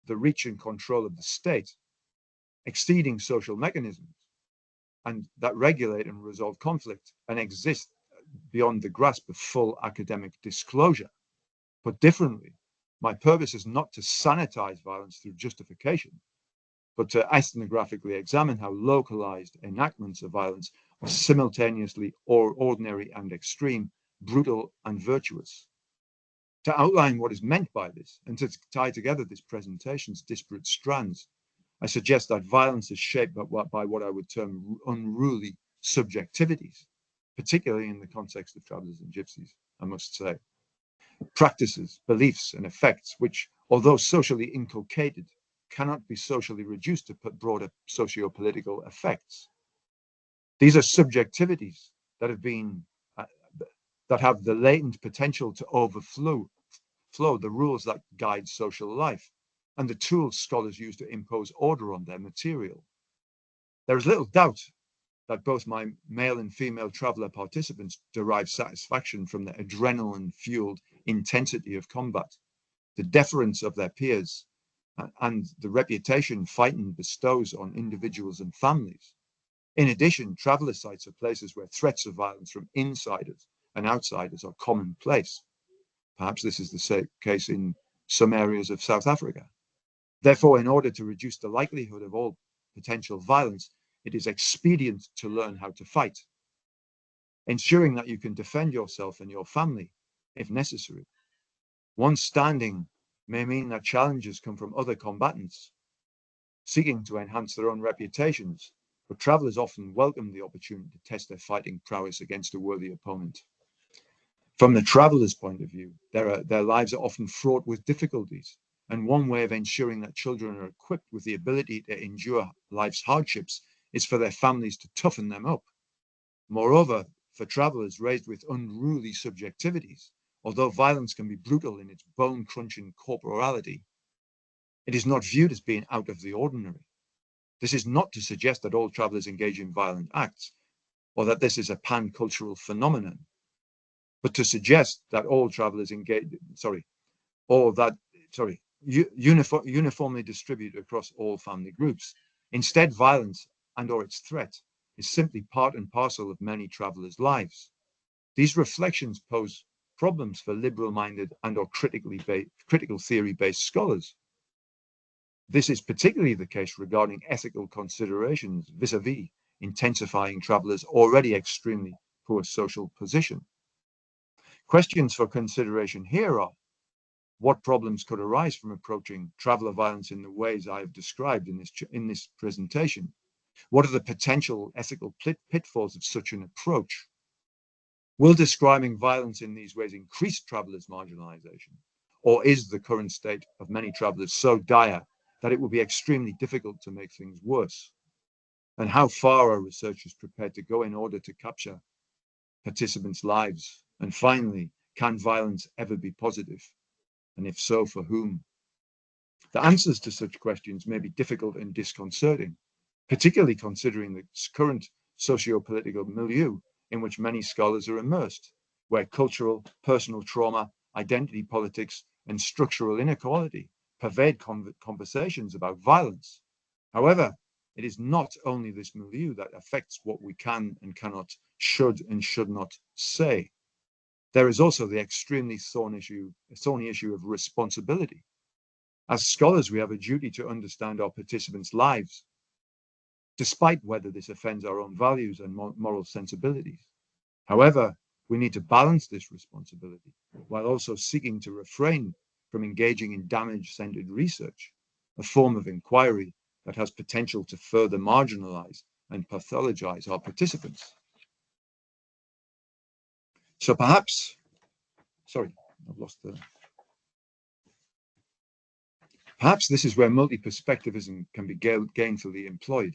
the reach and control of the state, exceeding social mechanisms, and that regulate and resolve conflict and exist beyond the grasp of full academic disclosure. Put differently, my purpose is not to sanitize violence through justification, but to ethnographically examine how localized enactments of violence are simultaneously ordinary and extreme, brutal and virtuous. To outline what is meant by this and to tie together this presentation's disparate strands, I suggest that violence is shaped by what I would term unruly subjectivities, particularly in the context of travellers and gypsies, I must say. Practices, beliefs, and effects which, although socially inculcated, cannot be socially reduced to broader socio-political effects. These are subjectivities that have the latent potential to overflow the rules that guide social life and the tools scholars use to impose order on their material. There is little doubt that both my male and female traveller participants derive satisfaction from the adrenaline-fueled intensity of combat, the deference of their peers, and the reputation fighting bestows on individuals and families. In addition, traveller sites are places where threats of violence from insiders and outsiders are commonplace. Perhaps this is the case in some areas of South Africa. Therefore, in order to reduce the likelihood of all potential violence, it is expedient to learn how to fight, ensuring that you can defend yourself and your family if necessary. One standing may mean that challenges come from other combatants seeking to enhance their own reputations, but travellers often welcome the opportunity to test their fighting prowess against a worthy opponent. From the traveller's point of view, their lives are often fraught with difficulties, and one way of ensuring that children are equipped with the ability to endure life's hardships is for their families to toughen them up. Moreover, for travellers raised with unruly subjectivities, although violence can be brutal in its bone-crunching corporality, it is not viewed as being out of the ordinary. This is not to suggest that all travellers engage in violent acts, or that this is a pan-cultural phenomenon, but to suggest that all travellers uniformly distribute across all family groups. Instead, violence and/or its threat is simply part and parcel of many travellers' lives. These reflections pose problems for liberal-minded and/or critical theory-based scholars. This is particularly the case regarding ethical considerations vis-a-vis intensifying travellers' already extremely poor social position. Questions for consideration here are: what problems could arise from approaching traveller violence in the ways I have described in this presentation? What are the potential ethical pitfalls of such an approach? Will describing violence in these ways increase travellers' marginalisation? Or is the current state of many travellers so dire that it will be extremely difficult to make things worse? And how far are researchers prepared to go in order to capture participants' lives? And finally, can violence ever be positive? And if so, for whom? The answers to such questions may be difficult and disconcerting, particularly considering the current socio-political milieu in which many scholars are immersed, where cultural, personal trauma, identity politics, and structural inequality pervade conversations about violence. However, it is not only this milieu that affects what we can and cannot, should and should not say. There is also the extremely thorny issue of responsibility. As scholars, we have a duty to understand our participants' lives, despite whether this offends our own values and moral sensibilities. However, we need to balance this responsibility while also seeking to refrain from engaging in damage-centered research, a form of inquiry that has potential to further marginalize and pathologize our participants. So perhaps, Perhaps this is where multi-perspectivism can be gainfully employed.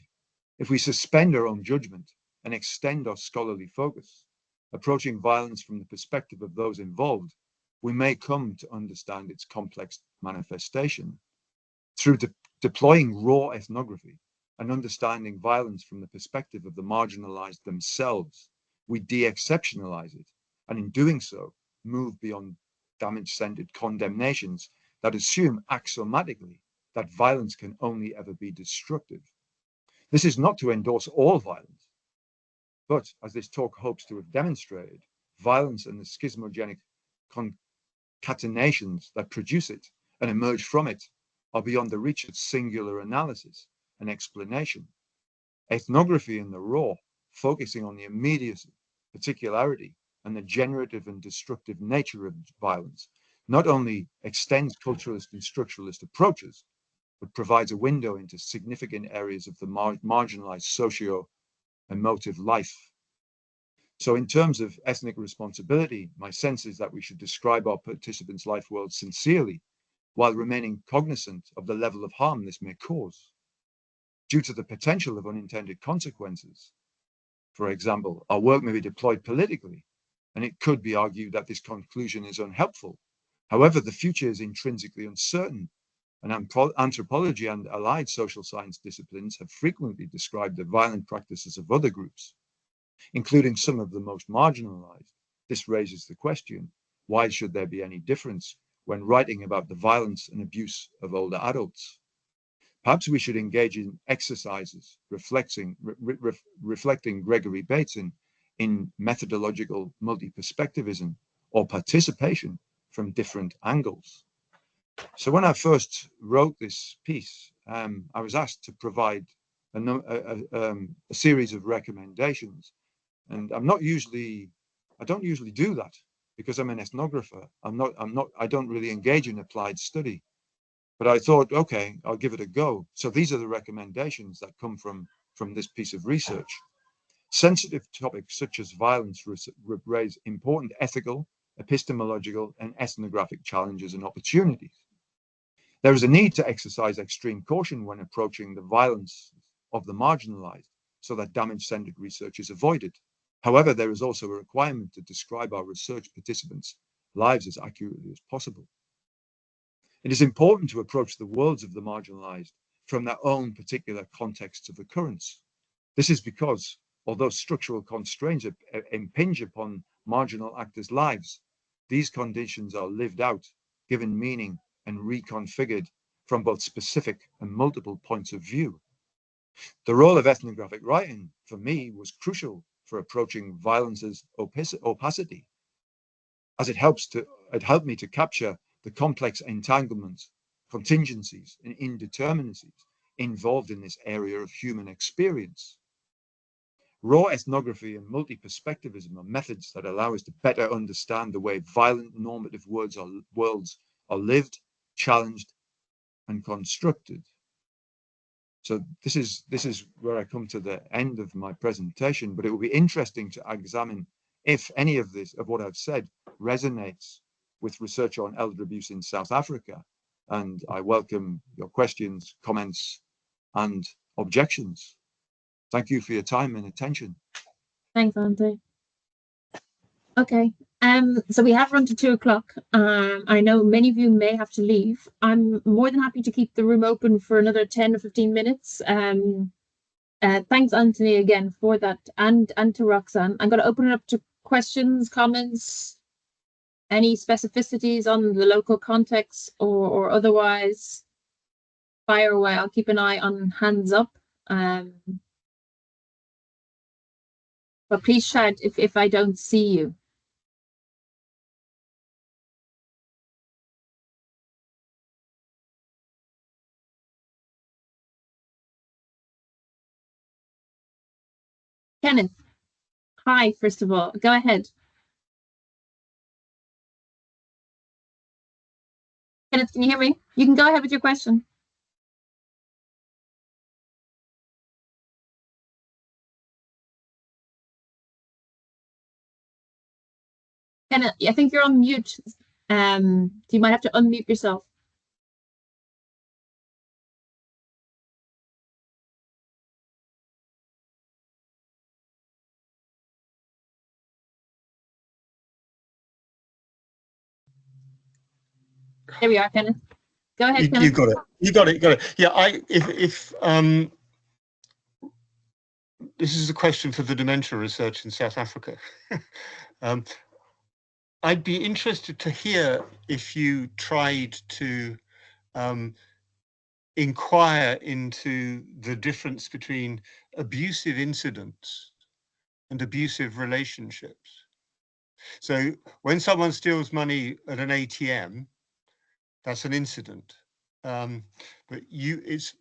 If we suspend our own judgment and extend our scholarly focus, approaching violence from the perspective of those involved, we may come to understand its complex manifestation. Through deploying raw ethnography and understanding violence from the perspective of the marginalized themselves, we de-exceptionalize it, and in doing so, move beyond damage-centered condemnations that assume axiomatically that violence can only ever be destructive. This is not to endorse all violence, but, as this talk hopes to have demonstrated, violence and the schismogenic concatenations that produce it and emerge from it are beyond the reach of singular analysis and explanation. Ethnography in the raw, focusing on the immediacy, particularity, and the generative and destructive nature of violence, not only extends culturalist and structuralist approaches, but provides a window into significant areas of the marginalized socio-emotive life. So in terms of ethnic responsibility, my sense is that we should describe our participants' life worlds sincerely while remaining cognizant of the level of harm this may cause. Due to the potential of unintended consequences, for example, our work may be deployed politically, and it could be argued that this conclusion is unhelpful. However, the future is intrinsically uncertain, and anthropology and allied social science disciplines have frequently described the violent practices of other groups, including some of the most marginalized. This raises the question, why should there be any difference when writing about the violence and abuse of older adults? Perhaps we should engage in exercises reflecting Gregory Bateson in methodological multi-perspectivism or participation from different angles. So when I first wrote this piece, I was asked to provide a series of recommendations, and I don't usually do that because I'm an ethnographer. I don't really engage in applied study. But I thought, okay, I'll give it a go. So these are the recommendations that come from this piece of research. Sensitive topics such as violence raise important ethical, epistemological, and ethnographic challenges and opportunities. There is a need to exercise extreme caution when approaching the violence of the marginalized so that damage-centered research is avoided. However, there is also a requirement to describe our research participants' lives as accurately as possible. It is important to approach the worlds of the marginalized from their own particular contexts of occurrence. This is because, although structural constraints impinge upon marginal actors' lives, these conditions are lived out, given meaning, and reconfigured from both specific and multiple points of view. The role of ethnographic writing, for me, was crucial for approaching violence's opacity, as it helped me to capture the complex entanglements, contingencies, and indeterminacies involved in this area of human experience. Raw ethnography and multi-perspectivism are methods that allow us to better understand the way violent normative worlds are lived, challenged, and constructed. So this is where I come to the end of my presentation, but it will be interesting to examine if any of what I've said resonates with research on elder abuse in South Africa. And I welcome your questions, comments, and objections. Thank you for your time and attention. Thanks, Ante. Okay, so we have run to 2 o'clock. I know many of you may have to leave. I'm more than happy to keep the room open for another 10 or 15 minutes. Thanks, Anthony, again for that, and to Roxanne. I'm going to open it up to questions, comments, any specificities on the local context or otherwise. Fire away. I'll keep an eye on hands up. But please shout if I don't see you. Kenneth, hi, first of all. Go ahead. Kenneth, can you hear me? You can go ahead with your question. Kenneth, I think you're on mute. You might have to unmute yourself. There we are, Kenneth. Go ahead, Kenneth. You got it. You got it. Got it. Yeah. If this is a question for the dementia research in South Africa. I'd be interested to hear if you tried to inquire into the difference between abusive incidents and abusive relationships. So when someone steals money at an ATM, that's an incident. But it's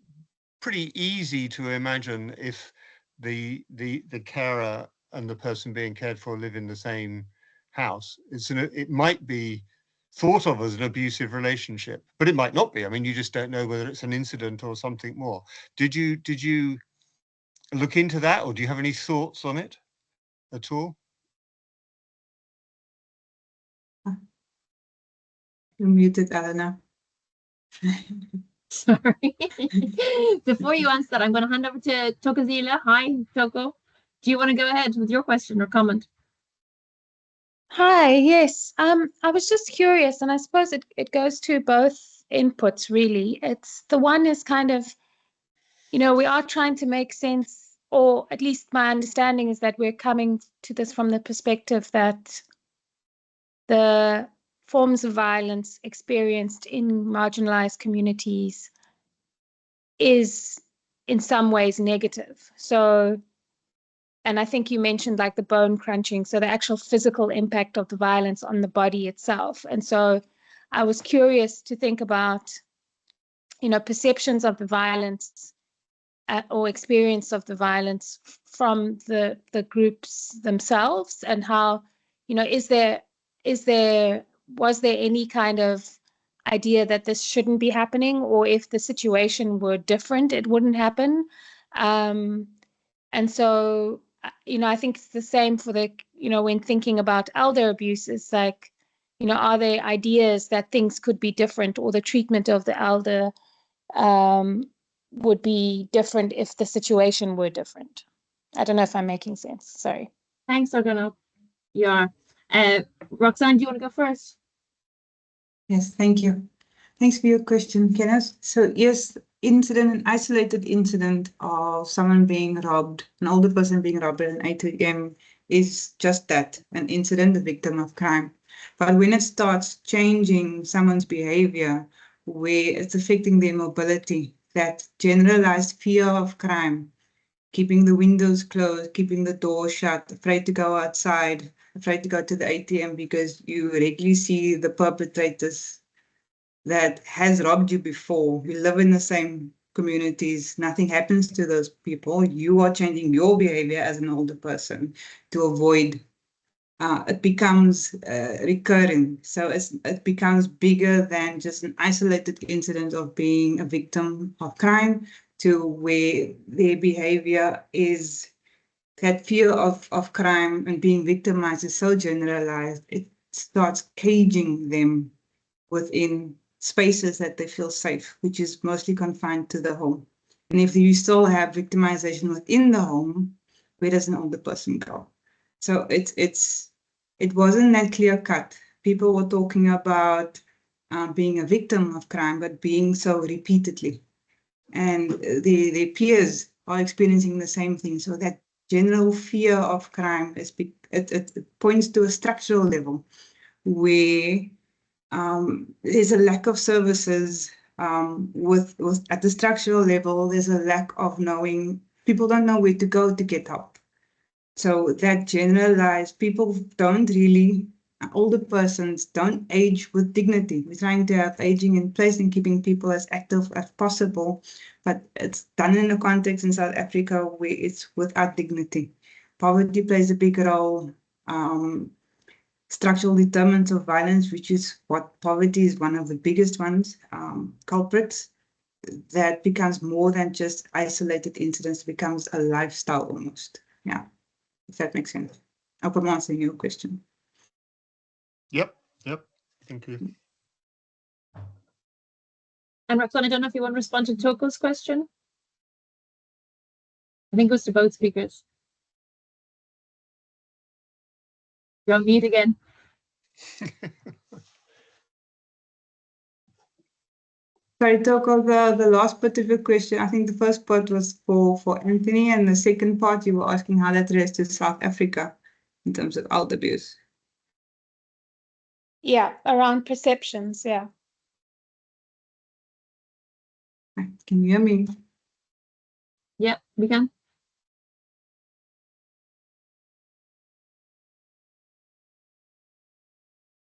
pretty easy to imagine if the carer and the person being cared for live in the same house. It might be thought of as an abusive relationship, but it might not be. I mean, you just don't know whether it's an incident or something more. Did you look into that, or do you have any thoughts on it at all? You're muted, Eleanor. Sorry. Before you answer that, I'm going to hand over to Tokozila. Hi, Toko. Do you want to go ahead with your question or comment? Hi, yes. I was just curious, and I suppose it goes to both inputs, really. It's the one is kind of, we are trying to make sense, or at least my understanding is that we're coming to this from the perspective that the forms of violence experienced in marginalized communities is in some ways negative. So, and I think you mentioned like the bone crunching, so the actual physical impact of the violence on the body itself. And so I was curious to think about, perceptions of the violence or experience of the violence from the groups themselves, and how, was there any kind of idea that this shouldn't be happening, or if the situation were different, it wouldn't happen. And so, I think it's the same for when thinking about elder abuse, it's like, are there ideas that things could be different, or the treatment of the elder would be different if the situation were different? I don't know if I'm making sense. Sorry. Thanks, Organa. You are. Roxanne, do you want to go first? Yes, thank you. Thanks for your question, Kenneth. So yes, an isolated incident of someone being robbed, an older person being robbed at an ATM is just that, an incident, a victim of crime. But when it starts changing someone's behavior, where it's affecting their mobility, that generalized fear of crime, keeping the windows closed, keeping the door shut, afraid to go outside, afraid to go to the ATM because you regularly see the perpetrators that has robbed you before. We live in the same communities. Nothing happens to those people. You are changing your behavior as an older person to avoid. It becomes recurring. So it becomes bigger than just an isolated incident of being a victim of crime, to where their behavior is that fear of crime and being victimized is so generalized, it starts caging them within spaces that they feel safe, which is mostly confined to the home. And if you still have victimization within the home, where does an older person go? So it wasn't that clear cut. People were talking about being a victim of crime, but being so repeatedly. And their peers are experiencing the same thing. So that general fear of crime, it points to a structural level where there's a lack of services with at the structural level. There's a lack of knowing. People don't know where to go to get help. So that generalized, people don't really, older persons don't age with dignity. We're trying to have aging in place and keeping people as active as possible, but it's done in a context in South Africa where it's without dignity. Poverty plays a big role. Structural determinants of violence, which is what poverty is one of the biggest ones, culprits, that becomes more than just isolated incidents, becomes a lifestyle almost. Yeah, if that makes sense. I hope I'm answering your question. Yep. Thank you. And Roxanne, I don't know if you want to respond to Toko's question. I think it was to both speakers. You're on mute again. Sorry, Toko, the last part of your question, I think the first part was for Anthony, and the second part you were asking how that relates to South Africa in terms of elder abuse. Yeah, around perceptions. Yeah. Can you hear me? Yeah, we can.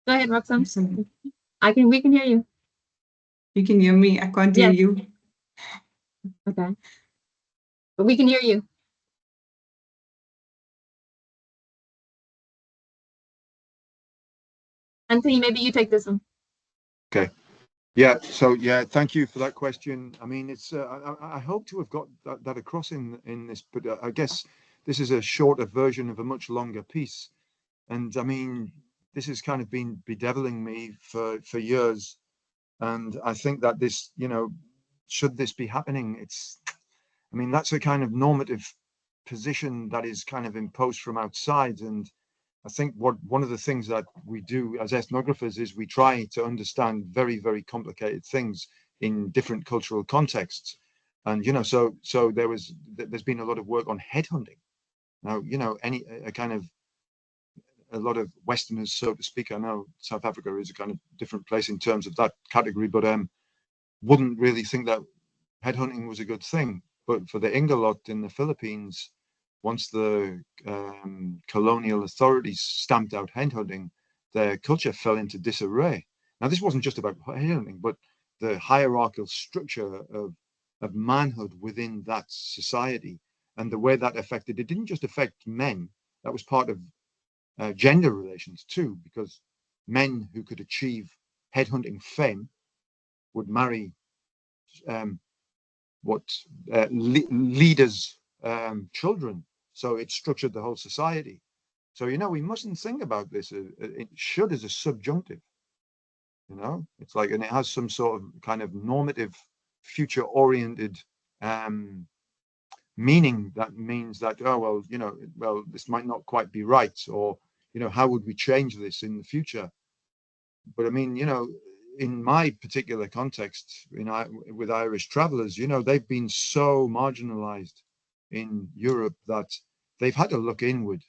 Go ahead, Roxanne. Excellent. We can hear you. You can hear me. I can't hear Yes. you. Okay. But we can hear you. Anthony, maybe you take this one. Okay. Yeah. So yeah, thank you for that question. I mean, it's I hope to have got that across in this, but I guess this is a shorter version of a much longer piece. And I mean, this has kind of been bedeviling me for years. And I think that this, should this be happening, I mean, that's a kind of normative position that is kind of imposed from outside. And I think one of the things that we do as ethnographers is we try to understand very, very complicated things in different cultural contexts. And, so there's been a lot of work on headhunting. Now, a lot of Westerners, so to speak. I know South Africa is a kind of different place in terms of that category, but wouldn't really think that headhunting was a good thing. But for the Ingalot in the Philippines, once the colonial authorities stamped out headhunting, their culture fell into disarray. Now, this wasn't just about headhunting, but the hierarchical structure of manhood within that society and the way that affected it didn't just affect men. That was part of gender relations too, because men who could achieve headhunting fame would marry leaders' children. So it structured the whole society. So, we mustn't think about this. It should as a subjunctive. It's like, and it has some sort of kind of normative, future-oriented meaning that means that, oh, well, this might not quite be right, or, how would we change this in the future? But I mean, in my particular context, with Irish travelers, they've been so marginalized in Europe that they've had to look inward,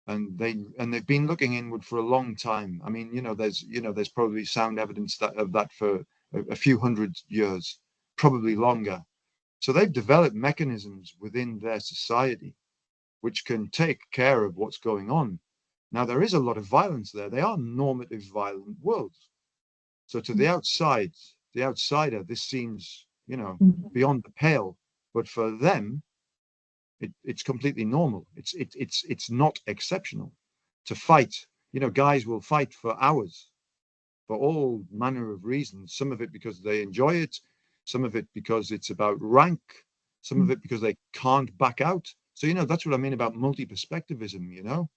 and they've been looking inward for a long time. I mean, there's probably sound evidence of that for a few hundred years, probably longer. So they've developed mechanisms within their society which can take care of what's going on. Now, there is a lot of violence there. They are normative, violent worlds. So to the outsider, this seems, beyond the pale. But for them, it's completely normal. It's not exceptional. To fight, guys will fight for hours for all manner of reasons. Some of it because they enjoy it, some of it because it's about rank, some of it because they can't back out. So, that's what I mean about multi-perspectivism,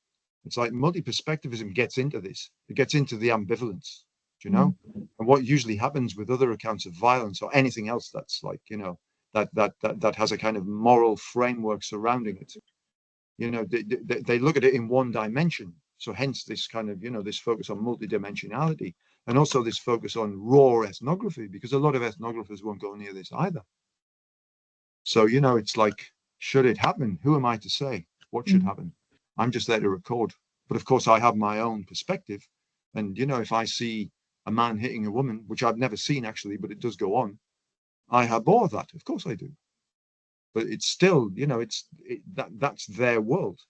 It's like multi-perspectivism gets into this. It gets into the ambivalence, and what usually happens with other accounts of violence or anything else that's like, that has a kind of moral framework surrounding it. They look at it in one dimension. So hence this kind of, this focus on multidimensionality, and also this focus on raw ethnography, because a lot of ethnographers won't go near this either. So, it's like, should it happen? Who am I to say what should happen? I'm just there to record. But of course, I have my own perspective. And, if I see a man hitting a woman, which I've never seen actually, but it does go on, I abhor that. Of course I do. But it's still, that's their world.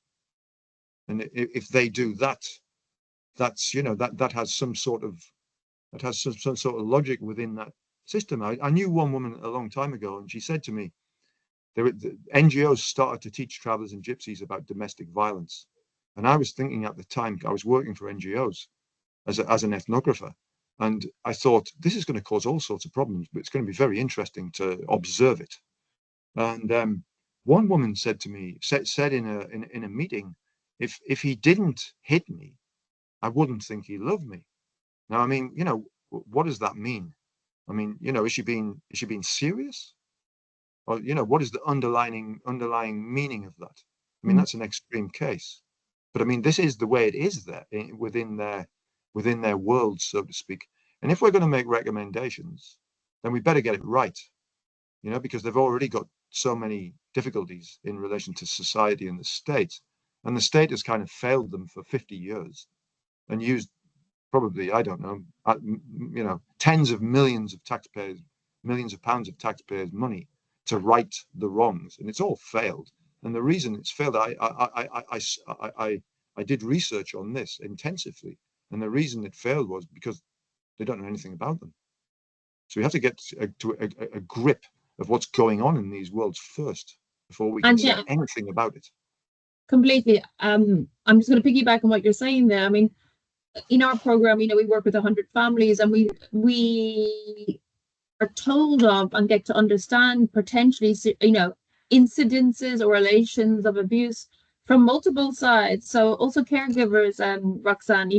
And if they do that, that's, that has some sort of, some sort of logic within that system. I knew one woman a long time ago, and she said to me, the NGOs started to teach travelers and gypsies about domestic violence. And I was thinking at the time, I was working for NGOs as an ethnographer. And I thought, this is going to cause all sorts of problems, but it's going to be very interesting to observe it. And one woman said to me, said in a meeting, if he didn't hit me, I wouldn't think he loved me. Now, I mean, what does that mean? I mean, is she being serious? Or, what is the underlying meaning of that? I mean, that's an extreme case. But I mean, this is the way it is there within their world, so to speak. And if we're going to make recommendations, then we better get it right, because they've already got so many difficulties in relation to society and the state. And the state has kind of failed them for 50 years and used probably, I don't know, tens of millions of taxpayers, millions of pounds of taxpayers' money to right the wrongs, and it's all failed. And the reason it's failed, I did research on this intensively, and the reason it failed was because they don't know anything about them. So we have to get to a grip of what's going on in these worlds first before we can say anything about it. Completely. I'm just going to piggyback on what you're saying there. I mean, in our program, we work with 100 families, and we are told of and get to understand potentially, incidences or relations of abuse from multiple sides. So also caregivers, Roxanne,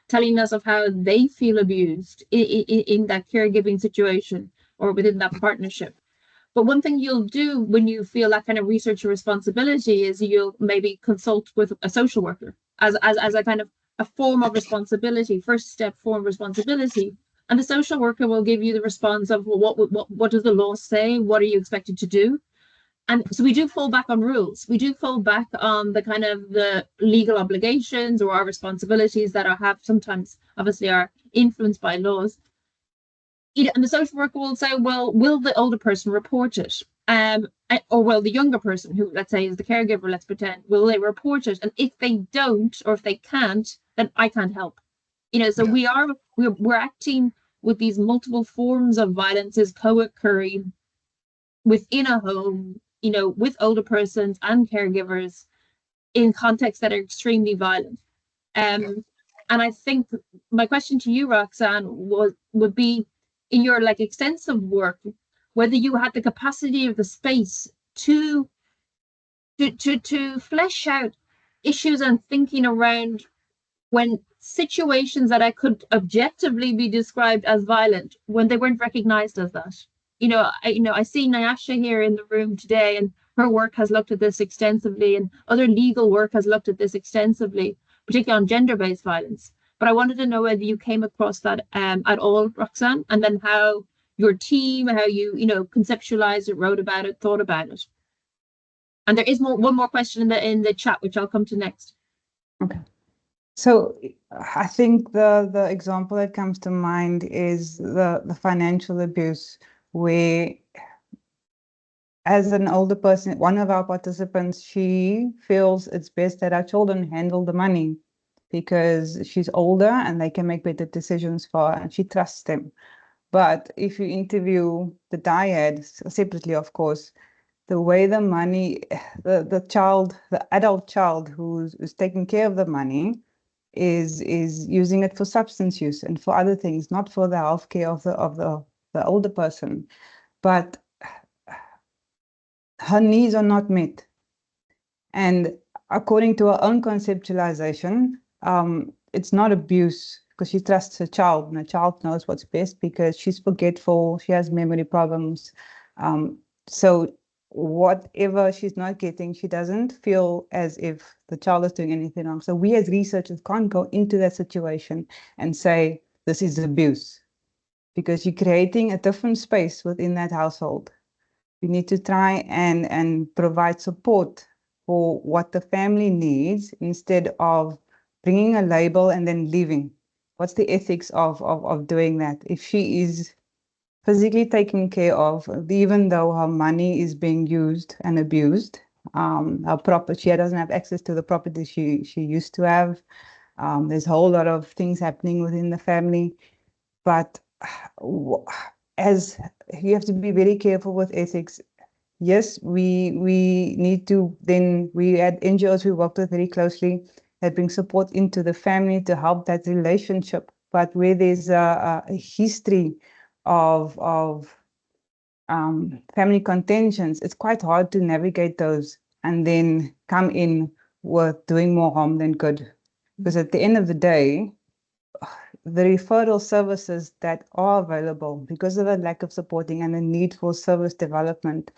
telling us of how they feel abused in that caregiving situation or within that partnership. But one thing you'll do when you feel that kind of research responsibility is you'll maybe consult with a social worker as a kind of a form of responsibility, first step form of responsibility. And the social worker will give you the response of, well, what does the law say? What are you expected to do? And so we do fall back on rules. We do fall back on the kind of the legal obligations or our responsibilities that have sometimes obviously are influenced by laws. And the social worker will say, well, will the older person report it? Or will the younger person, who let's say is the caregiver, let's pretend, will they report it? And if they don't, or if they can't, then I can't help. So we're acting with these multiple forms of violences co-occurring within a home, with older persons and caregivers in contexts that are extremely violent. And I think my question to you, Roxanne, would be, in your extensive work, whether you had the capacity of the space to flesh out issues and thinking around when situations that I could objectively be described as violent, when they weren't recognized as that. I see Nyasha here in the room today, and her work has looked at this extensively, and other legal work has looked at this extensively, particularly on gender-based violence. But I wanted to know whether you came across that at all, Roxanne, and then how your team, how you, conceptualized it, wrote about it, thought about it. And there is one more question in the chat, which I'll come to next. Okay. So I think the example that comes to mind is the financial abuse, where as an older person, one of our participants, she feels it's best that our children handle the money because she's older and they can make better decisions for her, and she trusts them. But if you interview the dyad separately, of course, the way the money, the adult child who's taking care of the money is using it for substance use and for other things, not for the healthcare of the older person. But her needs are not met. And according to her own conceptualization, it's not abuse because she trusts her child, and her child knows what's best because she's forgetful, she has memory problems. So whatever she's not getting, she doesn't feel as if the child is doing anything wrong. So we as researchers can't go into that situation and say, this is abuse, because you're creating a different space within that household. We need to try and provide support for what the family needs instead of bringing a label and then leaving. What's the ethics of doing that? If she is physically taken care of, even though her money is being used and abused, her property, she doesn't have access to the property she used to have. There's a whole lot of things happening within the family, but as you have to be very careful with ethics. Yes, we need to then, we had NGOs we worked with very closely that bring support into the family to help that relationship. But where there's a history of family contentions, it's quite hard to navigate those and then come in with doing more harm than good. Because at the end of the day, the referral services that are available, because of the lack of supporting and the need for service development,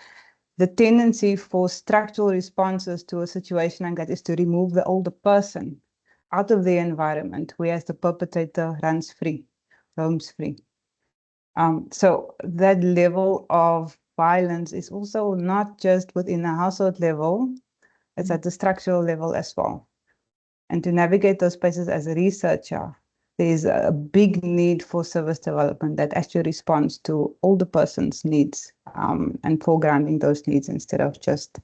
the tendency for structural responses to a situation like that is to remove the older person out of the environment, whereas the perpetrator runs free, roams free. So that level of violence is also not just within the household level, it's at the structural level as well. And to navigate those spaces as a researcher, there's a big need for service development that actually responds to older person's needs, and foregrounding those needs instead of just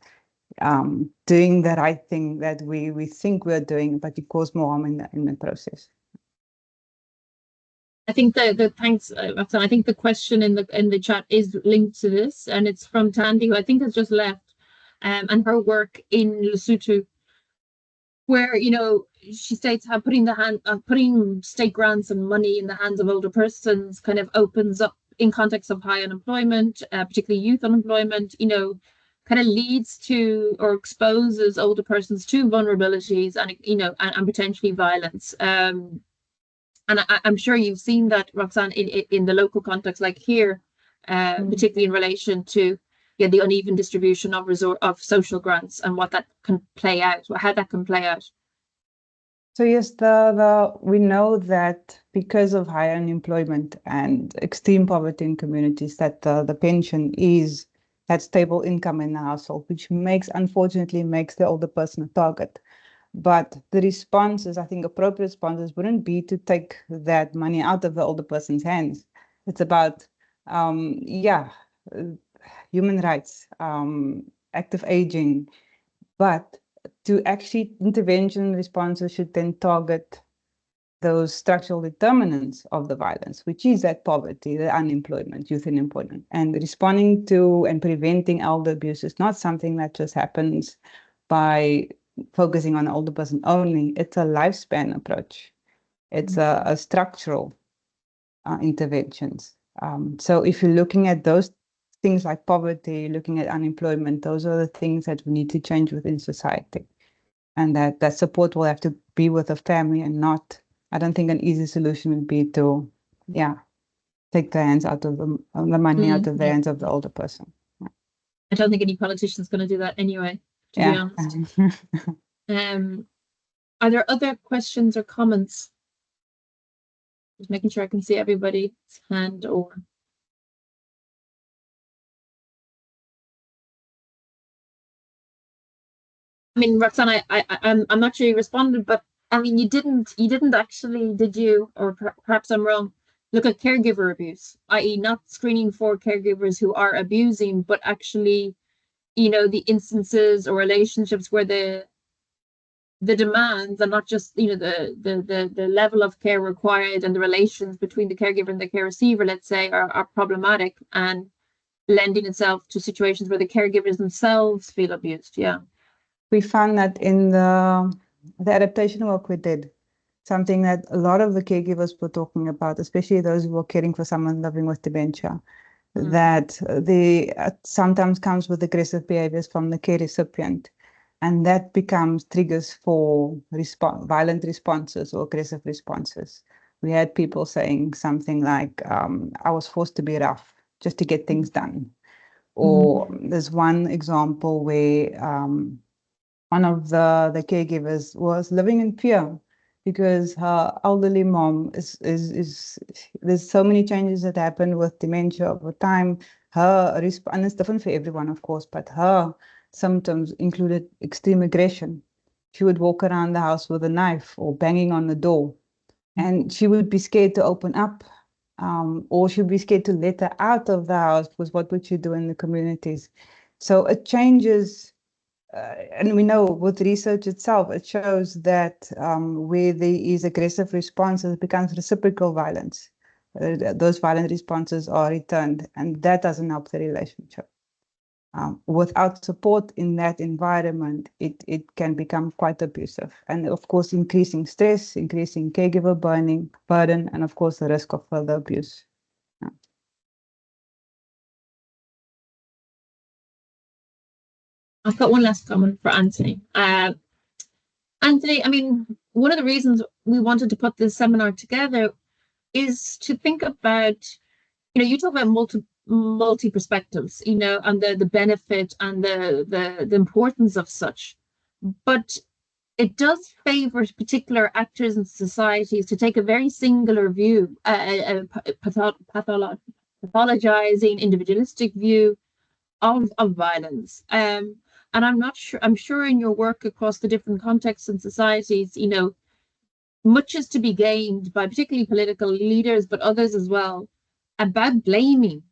doing the right thing that we think we're doing, but it causes more harm in the process. I think thanks, Roxanne. I think the question in the chat is linked to this, and it's from Tandy, who I think has just left, and her work in Lesotho, where she states how putting state grants and money in the hands of older persons kind of opens up, in context of high unemployment, particularly youth unemployment, kind of leads to or exposes older persons to vulnerabilities and and potentially violence. And I'm sure you've seen that, Roxanne, in the local context, like here, particularly in relation to the uneven distribution of social grants and what that can play out, how that can play out. So yes, we know that because of high unemployment and extreme poverty in communities, that the pension is that stable income in the household, which unfortunately makes the older person a target. But the responses, I think appropriate responses wouldn't be to take that money out of the older person's hands. It's about, human rights, active aging, but to actually intervention responses should then target those structural determinants of the violence, which is that poverty, the unemployment, youth unemployment. And responding to and preventing elder abuse is not something that just happens by focusing on the older person only. It's a lifespan approach. It's a structural interventions. So if you're looking at those things like poverty, looking at unemployment, those are the things that we need to change within society. And that support will have to be with the family and not, I don't think an easy solution would be to, take the hands out of the money out of the hands of the older person. I don't think any politician is going to do that anyway, to be honest. Are there other questions or comments? Just making sure I can see everybody's hand or. I mean, Roxanne, I'm not sure you responded, but I mean, you didn't actually, did you? Or perhaps I'm wrong. Look at caregiver abuse, i.e., not screening for caregivers who are abusing, but actually, the instances or relationships where the demands and not just the level of care required and the relations between the caregiver and the care receiver, let's say, are problematic and lending itself to situations where the caregivers themselves feel abused. Yeah. We found that in the adaptation work we did, something that a lot of the caregivers were talking about, especially those who were caring for someone living with dementia, that they sometimes comes with aggressive behaviors from the care recipient. And that becomes triggers for violent responses or aggressive responses. We had people saying something like, I was forced to be rough just to get things done. Or there's one example where one of the caregivers was living in fear because her elderly mom is there's so many changes that happen with dementia over time. And it's different for everyone, of course, but her symptoms included extreme aggression. She would walk around the house with a knife or banging on the door, and she would be scared to open up, or she'd be scared to let her out of the house, because what would she do in the communities? So it changes. And we know with research itself, it shows that where there is aggressive responses, it becomes reciprocal violence. Those violent responses are returned, and that doesn't help the relationship. Without support in that environment, it can become quite abusive. And of course, increasing stress, increasing caregiver burden, and of course, the risk of further abuse. I've got one last comment for Anthony. Anthony, I mean, one of the reasons we wanted to put this seminar together is to think about, you talk about multi perspectives, and the benefit and the importance of such, but it does favor particular actors and societies to take a very singular view, pathologizing, individualistic view of violence. And I'm sure in your work across the different contexts and societies, much is to be gained by particularly political leaders, but others as well, about blaming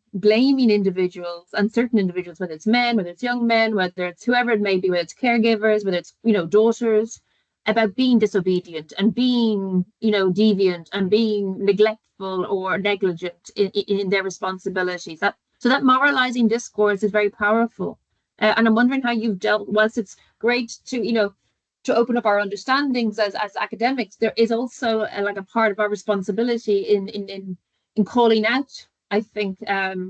individuals and certain individuals, whether it's men, whether it's young men, whether it's whoever it may be, whether it's caregivers, whether it's, daughters, about being disobedient and being, deviant and being neglectful or negligent in their responsibilities. So that moralizing discourse is very powerful. And I'm wondering how you've dealt, whilst it's great to, to open up our understandings as academics, there is also like a part of our responsibility in calling out, I think,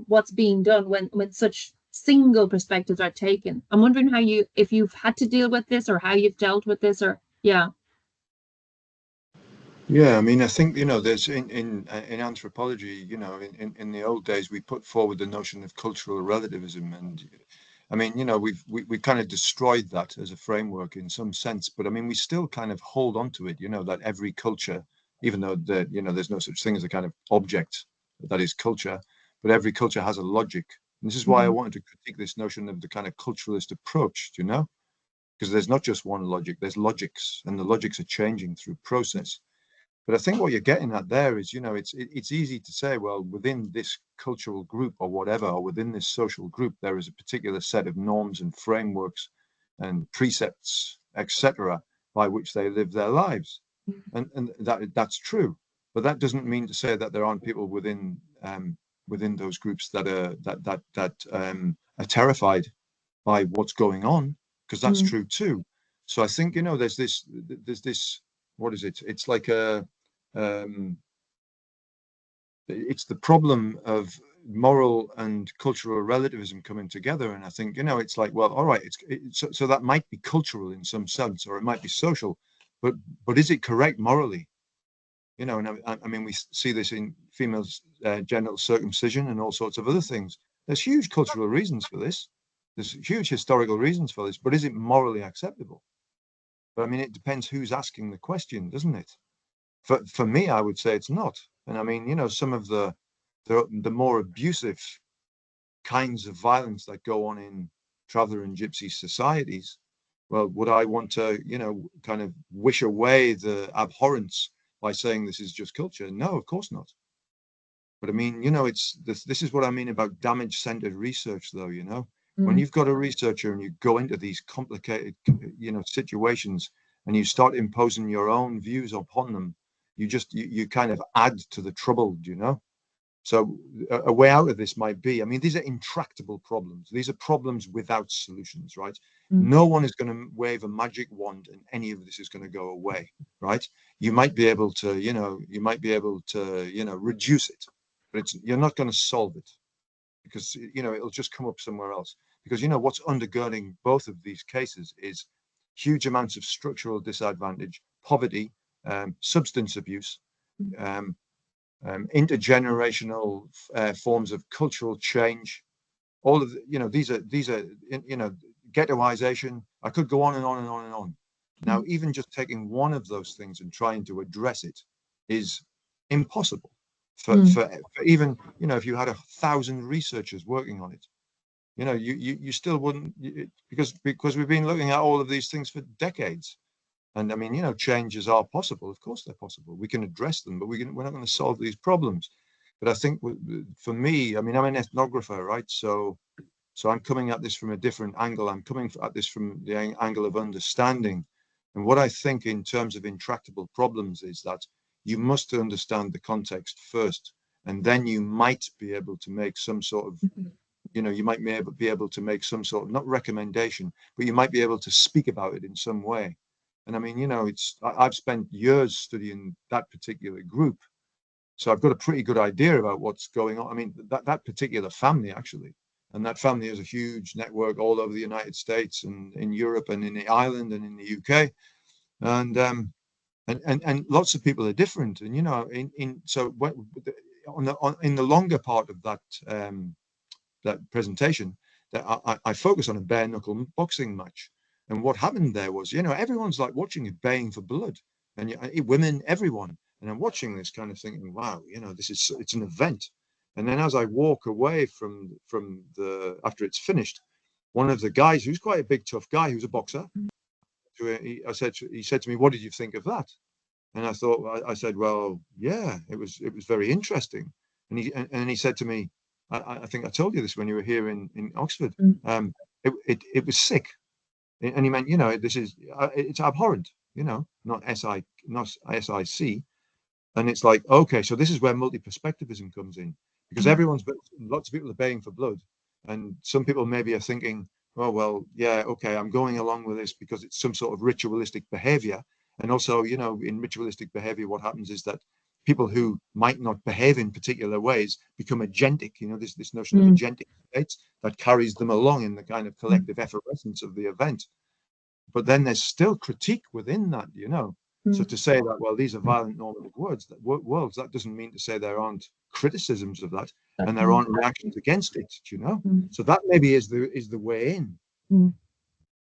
what's being done when such single perspectives are taken. I'm wondering how if you've had to deal with this, or how you've dealt with this, or yeah. Yeah, I mean, I think, there's in anthropology, in the old days, we put forward the notion of cultural relativism. And I mean, we kind of destroyed that as a framework in some sense. But I mean, we still kind of hold on to it, that every culture, even though there's no such thing as a kind of object that is culture, but every culture has a logic. And this is why I wanted to critique this notion of the kind of culturalist approach, because there's not just one logic, there's logics, and the logics are changing through process. But I think what you're getting at there is, it's easy to say, well, within this cultural group or whatever, or within this social group, there is a particular set of norms and frameworks and precepts, etc., by which they live their lives, and that's true. But that doesn't mean to say that there aren't people within those groups that are terrified by what's going on, because that's true too. So I think, there's this, what is it? It's like it's the problem of moral and cultural relativism coming together. And I think, it's like, well, all right, so that might be cultural in some sense, or it might be social, but is it correct morally? And I mean, we see this in females' genital circumcision and all sorts of other things. There's huge cultural reasons for this. There's huge historical reasons for this, but is it morally acceptable? But I mean, it depends who's asking the question, doesn't it? For me, I would say it's not. And I mean, some of the more abusive kinds of violence that go on in traveler and gypsy societies, well, would I want to, kind of wish away the abhorrence by saying this is just culture? No, of course not. But I mean, it's this is what I mean about damage-centered research, though. When you've got a researcher and you go into these complicated, situations, and you start imposing your own views upon them, you kind of add to the trouble, So a way out of this might be, I mean, these are intractable problems. These are problems without solutions, right? No one is going to wave a magic wand and any of this is going to go away, right? You might be able to, reduce it, but you're not going to solve it, because, it'll just come up somewhere else. Because, what's undergirding both of these cases is huge amounts of structural disadvantage, poverty, substance abuse, intergenerational forms of cultural change. All of these are ghettoization. I could go on and on and on and on. Now, even just taking one of those things and trying to address it is impossible. For even, if you had 1,000 researchers working on it, you still wouldn't, because we've been looking at all of these things for decades. And I mean, changes are possible. Of course, they're possible. We can address them, but we're not going to solve these problems. But I think for me, I mean, I'm an ethnographer, right? So I'm coming at this from a different angle. I'm coming at this from the angle of understanding. And what I think in terms of intractable problems is that you must understand the context first, and then you might be able to make some sort of, you might be able to make some sort of, not recommendation, but you might be able to speak about it in some way. And I mean, I've spent years studying that particular group, so I've got a pretty good idea about what's going on. I mean, that particular family, actually, and that family has a huge network all over the United States and in Europe and in Ireland and in the UK, and lots of people are different. And in the longer part of that presentation, that I focus on a bare knuckle boxing match. And what happened there was, everyone's like watching it, baying for blood, and women, everyone. And I'm watching this kind of thinking, wow, it's an event. And then as I walk away from after it's finished, one of the guys, who's quite a big, tough guy, who's a boxer, he said to me, "What did you think of that?" And I said, "Well, yeah, it was very interesting." And he said to me, I think I told you this when you were here in Oxford. It was sick. And he meant, it's abhorrent, not SIC. And it's like, okay, so this is where multi-perspectivism comes in, because lots of people are baying for blood, and some people maybe are thinking, oh, well, yeah, okay, I'm going along with this because it's some sort of ritualistic behavior. And also, you know, in ritualistic behavior, what happens is that people who might not behave in particular ways become agentic, you know, this notion of agentic states that carries them along in the kind of collective effervescence of the event. But then there's still critique within that, you know. So to say that, well, these are violent normative words, that doesn't mean to say there aren't criticisms of that and there aren't reactions against it, you know. So that maybe is the way in.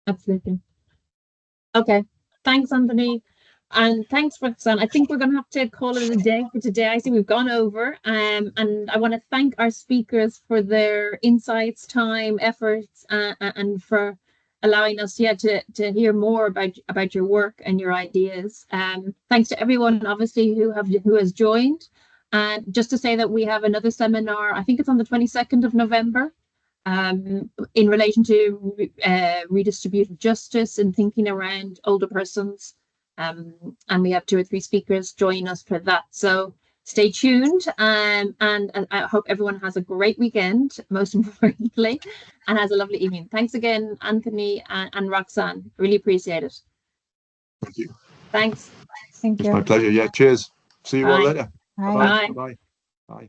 Absolutely. Okay. Thanks, Anthony. And thanks, Roxanne. I think we're going to have to call it a day for today. I see we've gone over. And I want to thank our speakers for their insights, time, efforts, and for allowing us to hear more about your work and your ideas. Thanks to everyone, obviously, who has joined. And just to say that we have another seminar, I think it's on the 22nd of November. In relation to redistributive justice and thinking around older persons. And we have 2 or 3 speakers joining us for that. So stay tuned, and I hope everyone has a great weekend, most importantly, and has a lovely evening. Thanks again, Anthony and Roxanne. Really appreciate it. Thank you. Thanks. Thank It's you. my pleasure. Yeah, cheers. See you all Bye. later. Bye. Bye-bye. Bye-bye. Bye.